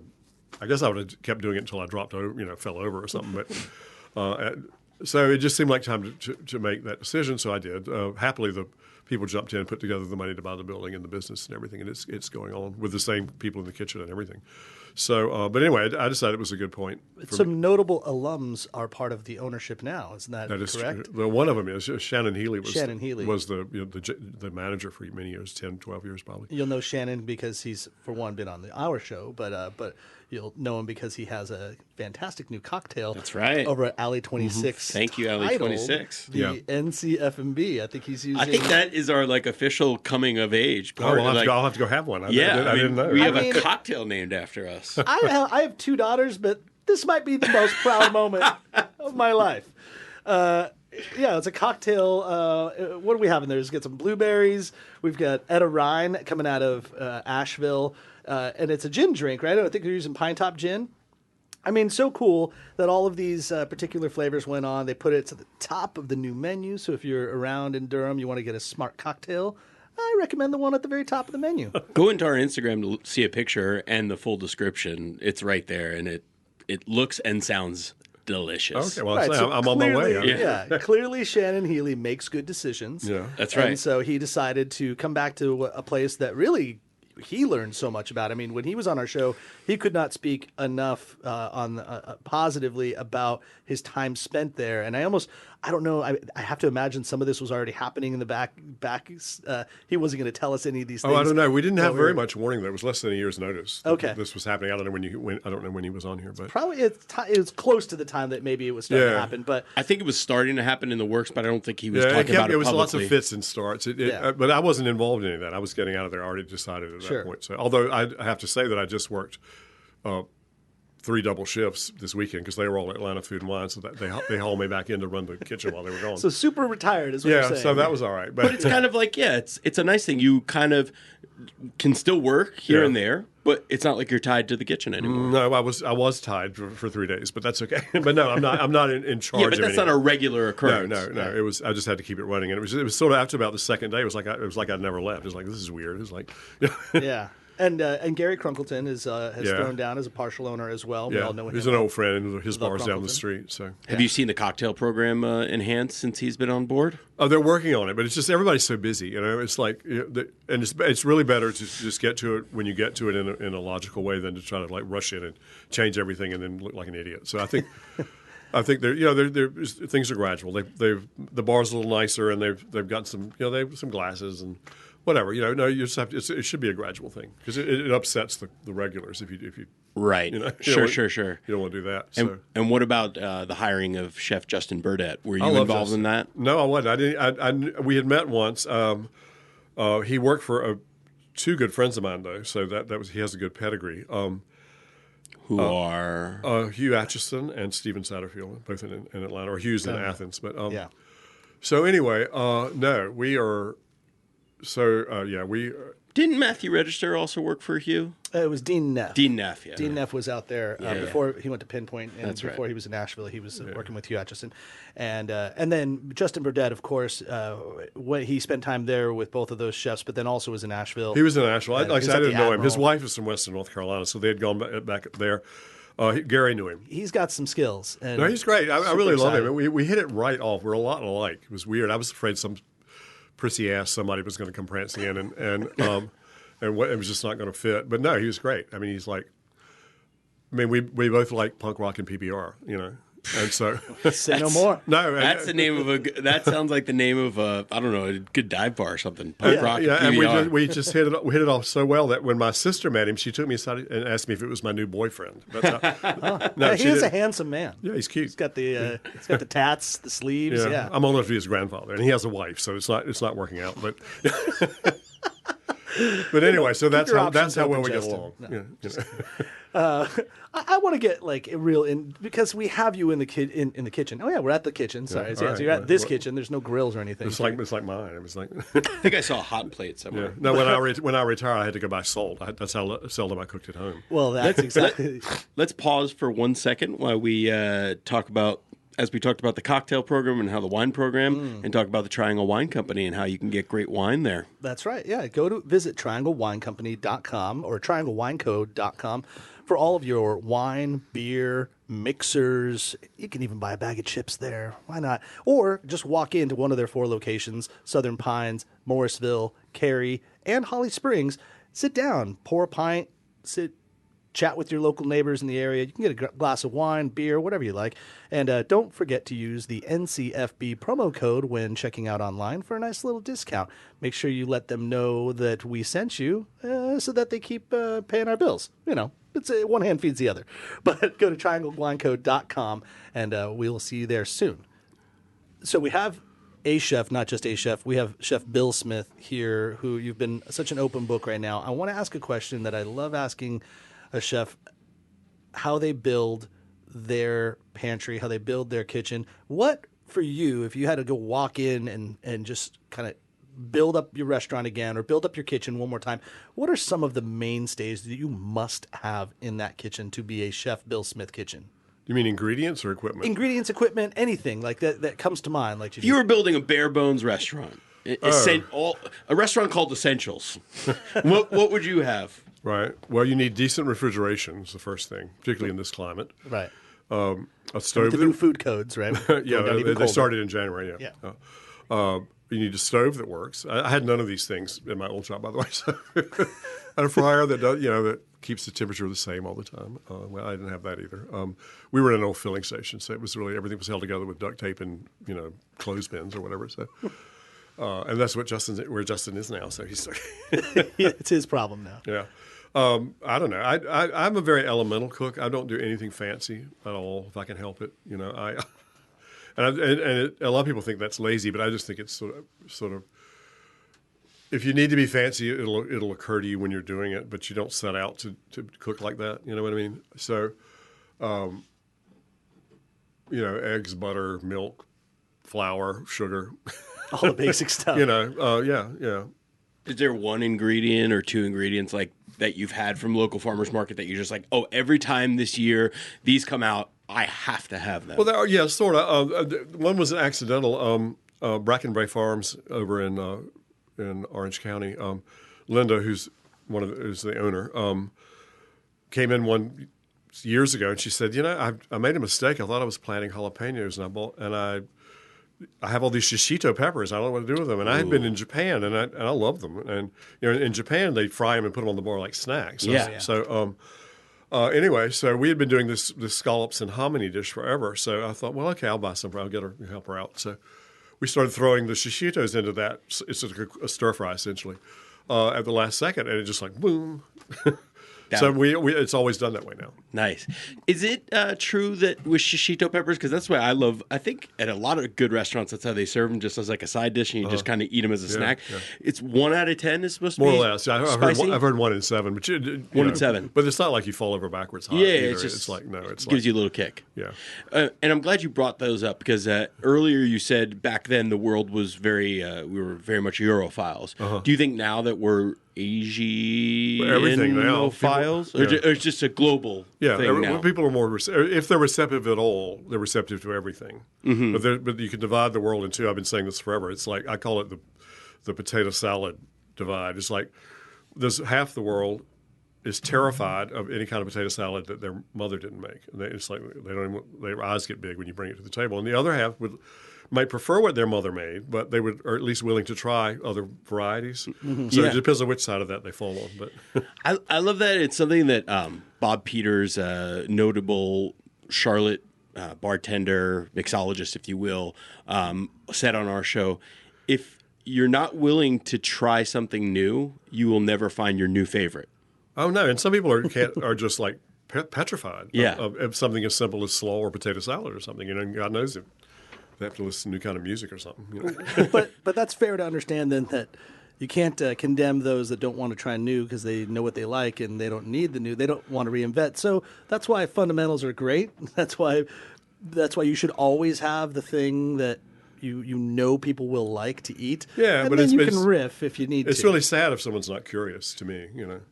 I guess I would have kept doing it until I dropped over, fell over or something. But so it just seemed like time to make that decision. So I did. Happily, the people jumped in and put together the money to buy the building and the business and everything, and it's going on with the same people in the kitchen and everything. So, but anyway, I decided it was a good point. Some notable alums are part of the ownership now. Isn't that correct? True. Well, one of them is Shannon Healy. Was the manager for many years, 10, 12 years probably. You'll know Shannon because he's, for one, been on our show, but you'll know him because he has a fantastic new cocktail. That's right. Over at Alley 26. Mm-hmm. Thank you, Alley 26. The NC F&B. I think he's using. I think that is our official coming of age part. I'll have to go have one. I didn't know. We have a cocktail named after us. I have 2 daughters, but this might be the most proud moment of my life. It's a cocktail. What do we have in there? Let's get some blueberries. We've got Etta Rhine coming out of Asheville, and it's a gin drink, right? I think they're using Pine Top gin. I mean, so cool that all of these particular flavors went on. They put it to the top of the new menu. So if you're around in Durham, you want to get a smart cocktail, I recommend the one at the very top of the menu. Go into our Instagram to see a picture and the full description. It's right there, and it looks and sounds delicious. Okay, well, I'm on my way. Yeah, clearly Shannon Healy makes good decisions. Yeah, that's right. And so he decided to come back to a place that really he learned so much about. I mean, when he was on our show, he could not speak enough positively about his time spent there. And I don't know. I have to imagine some of this was already happening in the back. He wasn't going to tell us any of these things. Oh, I don't know. We didn't have very much warning. There was less than a year's notice. Okay, this was happening. I don't know when he was on here, but probably it's close to the time that maybe it was starting to happen. But I think it was starting to happen in the works, but I don't think he was talking about it. It was publicly. Lots of fits and starts. But I wasn't involved in any of that. I was getting out of there. I already decided at that point. So, although I have to say that I just worked 3 double shifts this weekend because they were all at Atlanta Food and Wine, so that they hauled me back in to run the kitchen while they were gone. So super retired is what you're saying. So that was all right. But it's kind of like, it's a nice thing. You kind of can still work here Yeah. and there, but it's not like you're tied to the kitchen anymore. No, I was tied for 3 days, but that's okay. But no, I'm not in charge. Yeah, but that's of not a anything. regular occurrence. No. It was. I just had to keep it running, and it was sort of after about the second day. It was like I'd never left. It was like, this is weird. It was like, Yeah. And Gary Crunkleton has thrown down as a partial owner as well. We all know him. he's an old friend. His Love bar's down the Crunkleton. street. So Have you seen the cocktail program enhanced since he's been on board? oh, they're working on it, but it's just everybody's so busy. You know, it's like, and it's really better to just get to it when you get to it in a logical way than to try to like rush in and change everything and then look like an idiot. So I think. I think things are gradual. The bar's a little nicer, and they've got some they have some glasses and whatever. No, you just have to, it should be a gradual thing because it upsets the regulars if you Right. Sure. You don't want to do that. So. And what about the hiring of Chef Justin Burdett? Were you I love involved Justin. in that? No, I wasn't. I didn't. We had met once. He worked for two good friends of mine though, so he has a good pedigree. Who are Hugh Atchison and Stephen Satterfield, both in Atlanta, or Hugh's in Athens. But Yeah. So anyway, no, we are. So we. Didn't Matthew Register also work for Hugh? It was Dean Neff. Dean Neff, yeah. Dean Neff was out there before he went to Pinpoint, and That's right. before he was in Nashville, he was working with Hugh Atchison, and then Justin Burdett, of course, when he spent time there with both of those chefs, but then also was in Nashville. He was in Nashville. Yeah, Like I he was said, I at the didn't know him. His Admiral. wife was from Western North Carolina, so they had gone back there. Gary knew him. He's got some skills. And No, he's great. I super really love excited. him. We hit it right off. We're a lot alike. It was weird. I was afraid some prissy ass somebody was going to come prancing in and it was just not going to fit. But no, he was great. I mean, we both like punk rock and PBR, and so Say no more. no, That's the name of that sounds like the name of a good dive bar or something. Punk rock. Yeah, and PBR. we just hit it off so well that when my sister met him, she took me aside and asked me if it was my new boyfriend. That's how, no, Yeah, she he is a didn't. handsome man. Yeah, he's cute. He's got the tats, the sleeves. Yeah. I'm old enough to be his grandfather, and he has a wife, so it's not working out. But but anyway, so that's your how options well open, we get Justin. along. No, Yeah, I want to get like a real in because we have you in the in the kitchen. Oh yeah, we're at the kitchen. Sorry, all so right, you're at this well, kitchen. There's no grills or anything. It's like mine. It was like I think I saw a hot plate somewhere. no. When I retire, I had to go buy salt. That's how seldom I cooked at home. Well, that's exactly. Let's pause for 1 second while we talk about, as we talked about the cocktail program and how the wine program, and talk about the Triangle Wine Company and how you can get great wine there. That's right. Yeah, visit trianglewinecompany.com or trianglewineco.com for all of your wine, beer, mixers. You can even buy a bag of chips there. Why not? Or just walk into one of their 4 locations: Southern Pines, Morrisville, Cary, and Holly Springs. Sit down, pour a pint, chat with your local neighbors in the area. You can get a glass of wine, beer, whatever you like. And don't forget to use the NCFB promo code when checking out online for a nice little discount. Make sure you let them know that we sent you so that they keep paying our bills. It's one hand feeds the other. But go to trianglewineco.com and we'll see you there soon. So we have a chef, not just a chef. We have Chef Bill Smith here, who you've been such an open book right now. I want to ask a question that I love asking a chef: how they build their pantry, how they build their kitchen. What, for you, if you had to go walk in and just kind of build up your restaurant again or build up your kitchen one more time, what are some of the mainstays that you must have in that kitchen to be a Chef Bill Smith kitchen? You mean ingredients or equipment? Ingredients, equipment, anything like that comes to mind. Like If you were building a bare bones restaurant, a restaurant called Essentials, what would you have? Right. Well, you need decent refrigeration is the first thing, particularly in this climate. right. A With stove. the new food codes, right? Yeah, Going down even they colder. started in January. Yeah. You need a stove that works. I had none of these things in my old shop, by the way. So and a fryer that does, that keeps the temperature the same all the time. Well, I didn't have that either. We were in an old filling station, so it was really everything was held together with duct tape and clothespins or whatever. So, and that's where Justin is now. So he's It's his problem now. yeah. I don't know. I'm a very elemental cook. I don't do anything fancy at all if I can help it. A lot of people think that's lazy, but I just think it's sort of. If you need to be fancy, it'll occur to you when you're doing it, but you don't set out to cook like that. You know what I mean? So, eggs, butter, milk, flour, sugar. All the basic stuff. Yeah. Is there one ingredient or two ingredients like that you've had from local farmers market that you're just like, oh, every time this year these come out, I have to have them? Well, there are, yeah, sort of. One was an accidental. Brackenbrae Farms over in Orange County. Linda, who's the owner, came in years ago, and she said, I made a mistake. I thought I was planting jalapenos, and I have all these shishito peppers. I don't know what to do with them. And I had been in Japan, and I love them. And in Japan they fry them and put them on the bar like snacks. So anyway, so we had been doing this scallops and hominy dish forever. So I thought, well, okay, I'll buy some. I'll get her, help her out. So we started throwing the shishitos into that. It's just a stir fry essentially at the last second, and it just like boom. So we it's always done that way now. Nice. Is it true that with shishito peppers, because that's what I love, I think at a lot of good restaurants, that's how they serve them, just as like a side dish, and you just kind of eat them as a snack. Yeah. It's 1 out of 10 is supposed to be more or less. I've heard 1 in 7, but 1 in 7. But it's not like you fall over backwards hot. Yeah, either. it's like no, it's gives you a little kick. Yeah. And I'm glad you brought those up because earlier you said back then the world was we were very much Europhiles. Do you think now that we're Asian everything now files, or it's just a global thing now? People are more if they're receptive at all, they're receptive to everything. But you can divide the world in two. I've been saying this forever. It's like I call it the potato salad divide. It's like there's half the world is terrified of any kind of potato salad that their mother didn't make. It's like their eyes get big when you bring it to the table, and the other half might prefer what their mother made, but they are at least willing to try other varieties. So it depends on which side of that they fall on. But I love that. It's something that Bob Peters, notable Charlotte bartender, mixologist, if you will, said on our show, if you're not willing to try something new, you will never find your new favorite. Oh, no. And some people are just like petrified of something as simple as slaw or potato salad or something. God knows it. They have to listen to new kind of music or something. But that's fair to understand then that you can't condemn those that don't want to try new because they know what they like and they don't need the new. They don't want to reinvent. So that's why fundamentals are great. That's why you should always have the thing that you know people will like to eat. Yeah, and but then you can riff if you need to. It's really sad if someone's not curious. To me,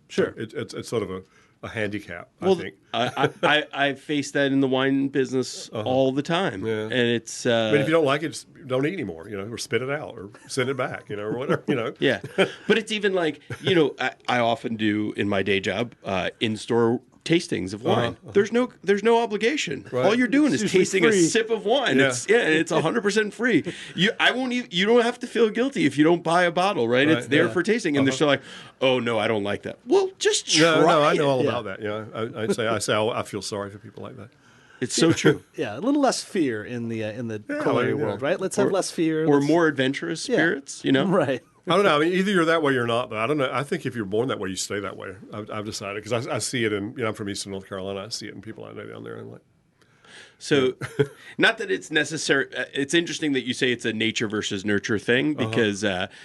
Sure, it's sort of a handicap. Well, I think I face that in the wine business all the time, and it's. But if you don't like it, just don't eat anymore. Or spit it out, or send it back. Or whatever. Yeah, but it's even like I often do in my day job in-store tastings of wine. There's no obligation. Right. All you're doing is tasting a sip of wine. Yeah. It's 100% free. You don't have to feel guilty if you don't buy a bottle, right? It's there for tasting, and they're still like, oh no, I don't like that. Well, just try. No, I know all about that. I say I feel sorry for people like that. It's so true. Yeah, a little less fear in the culinary world, right? Let's have less fear. Or more adventurous spirits, Right. I don't know. I mean, either you're that way or you're not. But I don't know. I think if you're born that way, you stay that way. I've decided because I see it in. I'm from Eastern North Carolina. I see it in people I know down there. I'm like, so, not that it's necessary. It's interesting that you say it's a nature versus nurture thing because.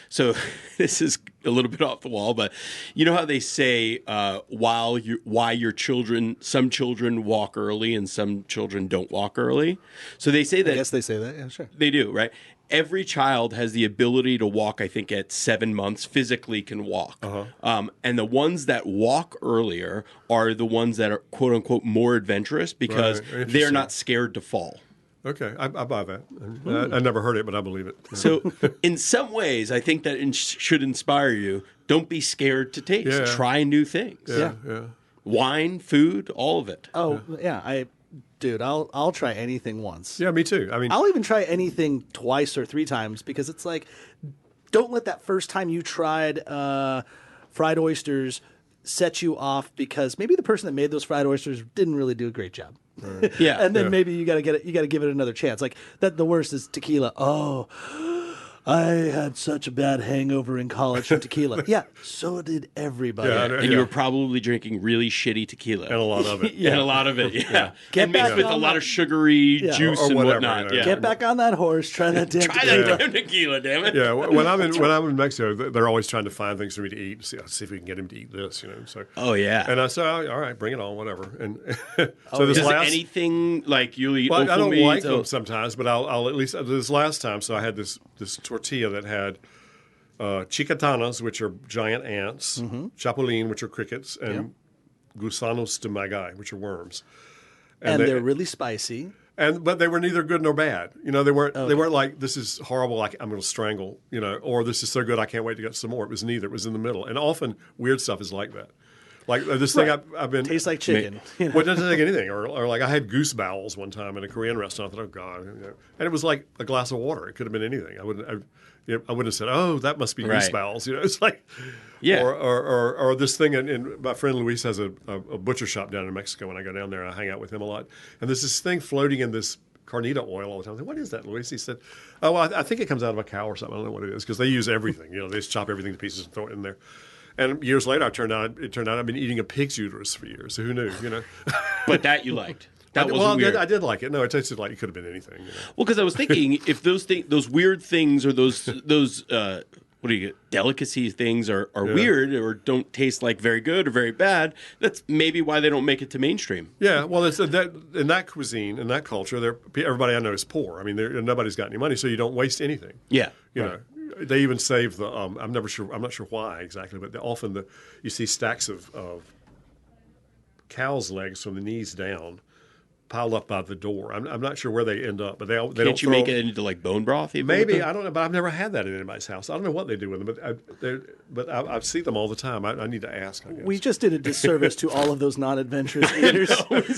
So this is a little bit off the wall, but you know how they say why your children, some children walk early and some children don't walk early. So they say that. I guess they say that. Yeah, sure. They do, right? Every child has the ability to walk, I think, at 7 months, physically can walk. And the ones that walk earlier are the ones that are, quote unquote, more adventurous because they're not scared to fall. Okay, I buy that. I never heard it, but I believe it. So in some ways, I think that should inspire you. Don't be scared to taste. Yeah. Try new things. Yeah. Wine, food, all of it. Oh, yeah. Dude, I'll try anything once. Yeah, me too. I mean, I'll even try anything twice or 3 times because it's like, don't let that first time you tried fried oysters set you off because maybe the person that made those fried oysters didn't really do a great job. Right. Yeah, and then maybe you got to give it another chance. Like that, the worst is tequila. Oh, I had such a bad hangover in college from tequila. Yeah, so did everybody. And you were probably drinking really shitty tequila. And a lot of it. And a lot of it, and mixed with a lot of sugary juice or and whatever, whatnot. Get back on that horse. Try that damn tequila. Try that damn tequila, damn it. Yeah, when I'm in Mexico, they're always trying to find things for me to eat. See if we can get him to eat this, So. Oh, yeah. And I say, all right, bring it on, whatever. And anything like you eat? Well, I don't like them sometimes, but I'll at least this last time. So I had this tortilla that had chicatanas, which are giant ants, chapulín, which are crickets, and gusanos de maguey, which are worms. And they're really spicy. But they were neither good nor bad. They weren't like, this is horrible, like I'm going to strangle, or this is so good I can't wait to get some more. It was neither. It was in the middle. And often weird stuff is like that. Like this thing I've been... Tastes like chicken. Well, it doesn't take anything. Or like I had goose bowels one time in a Korean restaurant. I thought, oh, God. And it was like a glass of water. It could have been anything. I wouldn't have said, oh, that must be goose bowels. It's like... Yeah. Or this thing, and my friend Luis has a butcher shop down in Mexico, and I go down there and I hang out with him a lot. And there's this thing floating in this carnita oil all the time. I said, what is that, Luis? He said, oh, well, I think it comes out of a cow or something. I don't know what it is, because they use everything. They just chop everything to pieces and throw it in there. And years later, it turned out I've been eating a pig's uterus for years. So who knew? But that you liked. That wasn't weird. I did like it. No, it tasted like it could have been anything. Well, because I was thinking if those weird things or those what do you get? Delicacy things are weird or don't taste like very good or very bad. That's maybe why they don't make it to mainstream. Yeah, well, it's that in that cuisine, in that culture, everybody I know is poor. I mean, nobody's got any money, so you don't waste anything. Yeah, you know. They even save the. I'm not sure why exactly, but often you see stacks of cows' legs from the knees down, piled up by the door. I'm not sure where they end up, but they don't. Can't you make it into like bone broth? Even maybe I don't know, but I've never had that in anybody's house. I don't know what they do with them, but I see them all the time. I need to ask. I guess. We just did a disservice to all of those non-adventurous eaters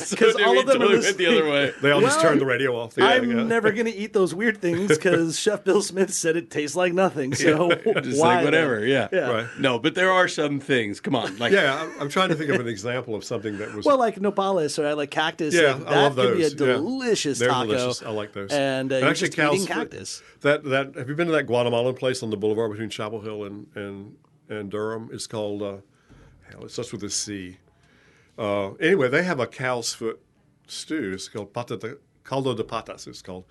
because all of them are the other way. They all just turned the radio off. I'm never going to eat those weird things because Chef Bill Smith said it tastes like nothing. So just why like whatever. Yeah. Right. No, but there are some things. Come on. Like I'm trying to think of an example of something that was like nopales or like cactus. Yeah, like, I love those. That could be a delicious They're taco. delicious. I like those. And you're actually, just eating cactus. That have you been to that Guatemalan place on the boulevard between Chapel Hill and Durham? It's called it starts with a C. Anyway, they have a cow's foot stew. It's called caldo de patas. It's called,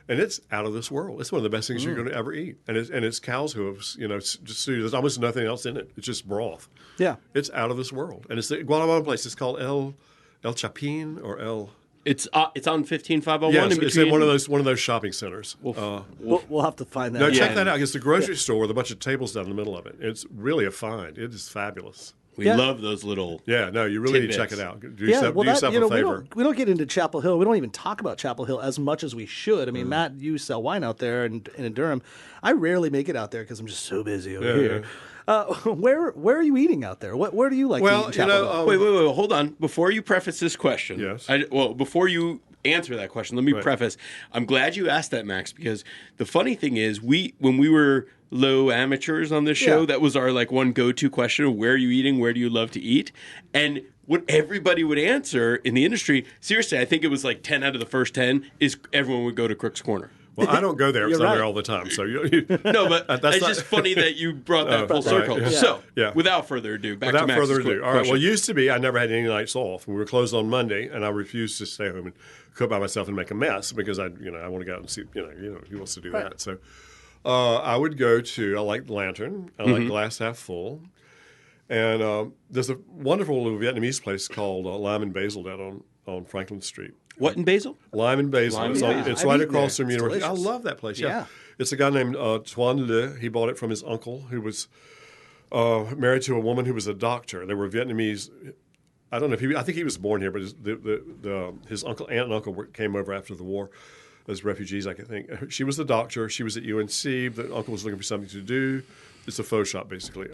and it's out of this world. It's one of the best things you're going to ever eat. And it's cow's hooves. It's just stew. There's almost nothing else in it. It's just broth. Yeah, it's out of this world. And it's the Guatemalan place. It's called El Chapin or El. It's on 15501. Yes, it's in one of those shopping centers. We'll have to find that. No, check that out. It's the grocery store with a bunch of tables down in the middle of it. It's really a find. It is fabulous. We love those little. Yeah, no, you really tidbits. need to check it out. Do yourself a favor. We don't get into Chapel Hill. We don't even talk about Chapel Hill as much as we should. I mean, Matt, you sell wine out there and in Durham. I rarely make it out there because I'm just so busy over here. Where are you eating out there? Where do you like to eat in Chapel Hill? Wait, hold on. Before you preface this question, yes. Before you answer that question, let me preface. I'm glad you asked that, Max, because the funny thing is, when we were low amateurs on this show, that was our one go-to question of where are you eating, where do you love to eat, and what everybody would answer in the industry. Seriously, I think it was 10 out of the first 10 is everyone would go to Crook's Corner. Well, I don't go there because I'm there all the time. So no, but it's just funny that you brought that full circle. Yeah. So, without further ado, back to Max's question. All right. Well, it used to be I never had any nights off. We were closed on Monday, and I refused to stay home and cook by myself and make a mess because I want to go out and see. Who wants to do that? So, I would go to. I like Lantern. I like Glass Half Full, and there's a wonderful little Vietnamese place called Lime and Basil down on Franklin Street. What in Basil? Lime and Basil. It's right across from University. I love that place. Yeah. It's a guy named Tuan Le. He bought it from his uncle, who was married to a woman who was a doctor. They were Vietnamese. I don't know if I think he was born here, but his aunt and uncle came over after the war as refugees, I think. She was the doctor. She was at UNC. The uncle was looking for something to do. It's a faux shop, basically.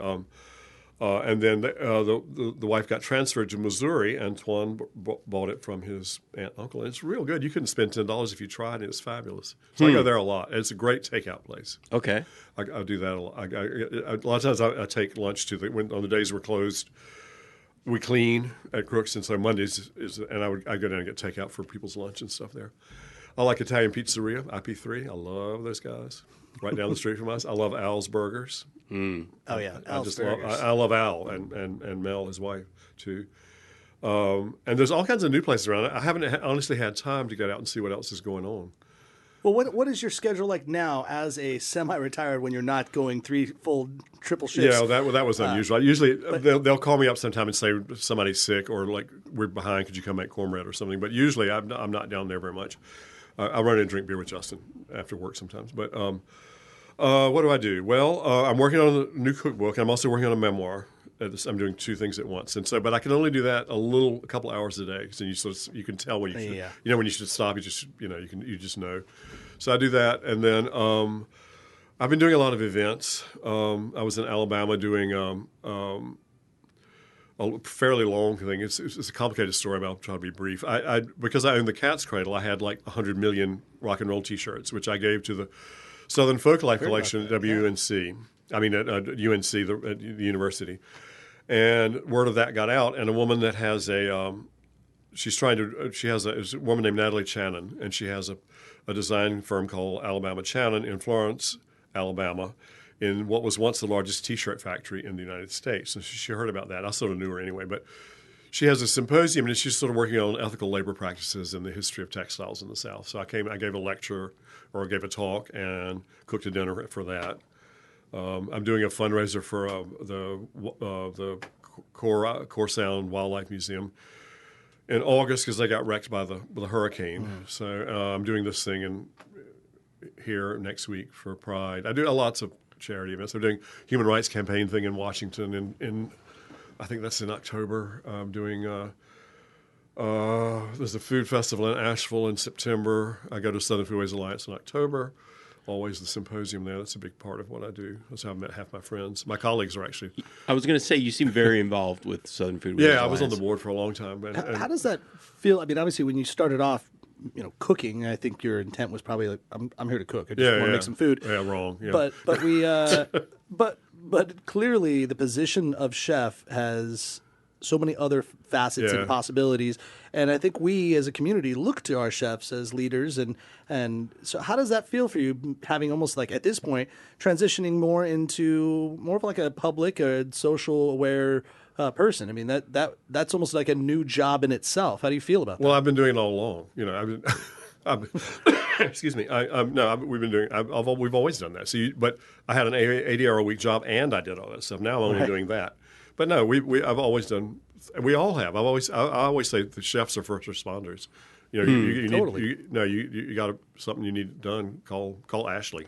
And then the wife got transferred to Missouri, and Tuan bought it from his aunt and uncle. And it's real good. You couldn't spend $10 if you tried, and it's fabulous. So I go there a lot. And it's a great takeout place. Okay. I do that a lot. A lot of times I take lunch on the days we're closed. We clean at Crook's, and so Mondays and I go down and get takeout for people's lunch and stuff there. I like Italian Pizzeria, IP3. I love those guys. Right down the street from us. I love Al's Burgers. Oh yeah, Al's Burgers. I love Al and Mel, his wife, too. And there's all kinds of new places around. I haven't honestly had time to get out and see what else is going on. Well, what is your schedule like now as a semi-retired when you're not going 3 full triple shifts? Yeah, that was unusual. Usually they'll call me up sometime and say somebody's sick or we're behind. Could you come make cornbread or something? But usually I'm not down there very much. I run in and drink beer with Justin after work sometimes. But What do I do? Well, I'm working on a new cookbook. I'm also working on a memoir. I'm doing two things at once, and so, but I can only do that a couple hours a day. So you can tell when you should, when you should stop. You just know. So I do that, and then I've been doing a lot of events. I was in Alabama doing a fairly long thing. It's a complicated story, but I'll try to be brief. Because I own the Cat's Cradle, I had like 100 million rock and roll T-shirts, which I gave to the Southern Folklife Collection at WUNC. I mean, at UNC, the university. And word of that got out, and a woman that has a woman named Natalie Channon, and she has a design firm called Alabama Channon in Florence, Alabama, in what was once the largest T-shirt factory in the United States. And she heard about that. I sort of knew her anyway, but she has a symposium, and she's sort of working on ethical labor practices and the history of textiles in the South. So I gave a lecture, or I gave a talk, and cooked a dinner for that. I'm doing a fundraiser for the Core Sound Wildlife Museum in August because they got wrecked by the hurricane. So I'm doing this thing here next week for Pride. I do lots of charity events. I'm doing human rights campaign thing in Washington in I think that's in October. I'm doing there's a food festival in Asheville in September. I go to Southern Foodways Alliance in October. Always the symposium there. That's a big part of what I do. That's how I've met half my friends. My colleagues are actually. I was going to say, you seem very involved with Southern Foodways Yeah, Alliance. I was on the board for a long time. How does that feel? I mean, obviously, when you started off, cooking, I think your intent was probably like, I'm here to cook. I just want to make some food. Yeah, wrong. Yeah. But we, but clearly the position of chef has so many other facets and possibilities. And I think we as a community look to our chefs as leaders. And so how does that feel for you, having almost like at this point transitioning more into more of like a public or social aware person? I mean, that's almost like a new job in itself. How do you feel about that? Well, I've been doing it all along. I've been, excuse me. We've always done that. But I had an 80-hour-a-week job, and I did all that stuff. Now I'm only doing that. But no, I've always done. We all have. I always say the chefs are first responders. You Totally. You got something you need done. Call Ashley.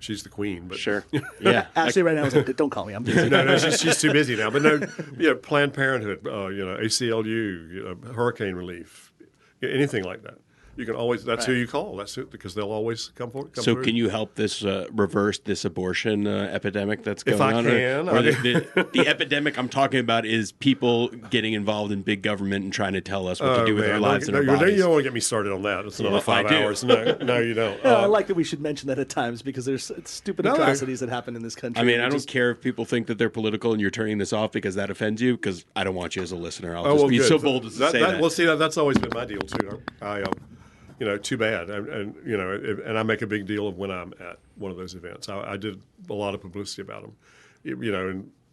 She's the queen. But sure, yeah. Ashley right now is like, don't call me. I'm busy. no, she's too busy now. But no, Planned Parenthood. ACLU, hurricane relief, anything like that. You can always. That's who you call. That's it, because they'll always come forward. So can you help this reverse this abortion epidemic that's going on? If I can. Or the epidemic I'm talking about is people getting involved in big government and trying to tell us what to do with our lives and our bodies. You don't want to get me started on that. It's another 5 hours. No, you don't. I like that we should mention that at times because there's stupid atrocities that happen in this country. I mean, I don't care if people think that they're political and you're turning this off because that offends you, because I don't want you as a listener. I'll just be so bold as to say that. Well, see, that's always been my deal, too. Too bad. And I make a big deal of when I'm at one of those events. I did a lot of publicity about them,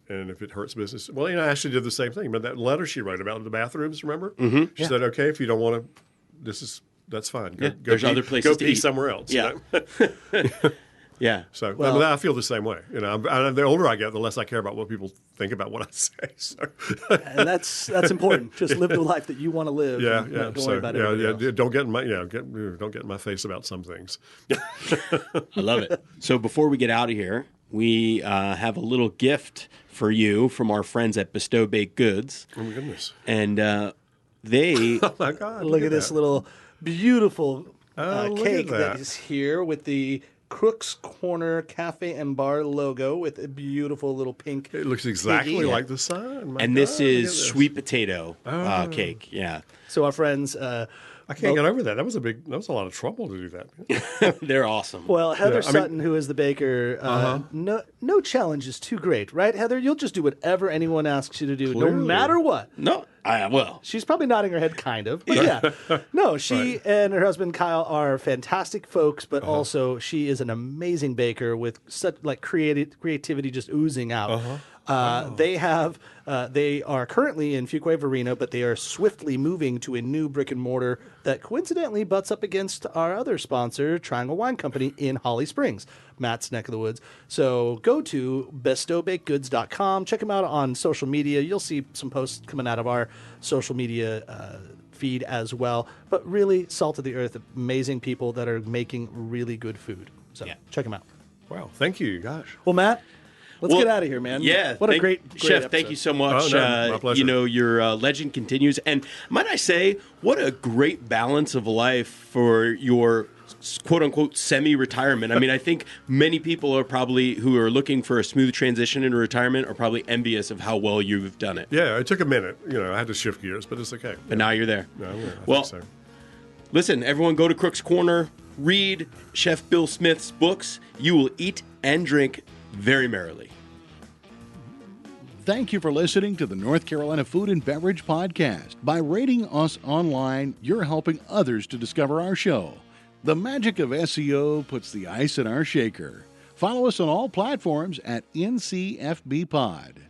and if it hurts business. Well, Ashley did the same thing. But that letter she wrote about the bathrooms, remember? Mm-hmm. She said, okay, if you don't want to, that's fine. Go there's other places to pee eat somewhere else. Yeah. Yeah. So I feel the same way. The older I get, the less I care about what people think about what I say. So. And that's important. Just live the life that you want to live. Yeah, and, don't worry about everybody else. Don't get in my face about some things. I love it. So before we get out of here, we have a little gift for you from our friends at Bestow Baked Goods. Oh my goodness! And they oh my God! Look at this little beautiful cake that is here with the Crook's Corner Cafe and Bar logo with a beautiful little pink. It looks exactly like the sun. This is sweet potato cake. Yeah. So our friends. I can't get over that. That was a lot of trouble to do that. They're awesome. Well, Heather Sutton, who is the baker, no challenge is too great, right, Heather? You'll just do whatever anyone asks you to do, no matter what. No, well. She's probably nodding her head, kind of. But yeah. No, she and her husband, Kyle, are fantastic folks, but also she is an amazing baker with such creativity just oozing out. They are currently in Fuquay-Varina, but they are swiftly moving to a new brick and mortar that coincidentally butts up against our other sponsor, Triangle Wine Company, in Holly Springs, Matt's neck of the woods. So go to bestowbakedgoods.com. Check them out on social media. You'll see some posts coming out of our social media feed as well. But really, salt of the earth, amazing people that are making really good food. So check them out. Wow, thank you. Gosh. Well, Matt, let's Well, get out of here, man. Yeah. What a great Chef. episode. Thank you so much. Oh, no, my pleasure. Your legend continues. And might I say, what a great balance of life for your quote unquote semi-retirement. I mean, I think many people are probably who are looking for a smooth transition into retirement are probably envious of how well you've done it. Yeah, it took a minute. I had to shift gears, but it's okay. But now you're there. No, I Well, think so. Listen, everyone go to Crook's Corner, read Chef Bill Smith's books. You will eat and drink very merrily. Thank you for listening to the North Carolina Food and Beverage Podcast. By rating us online, you're helping others to discover our show. The magic of SEO puts the ice in our shaker. Follow us on all platforms at NC FB Pod.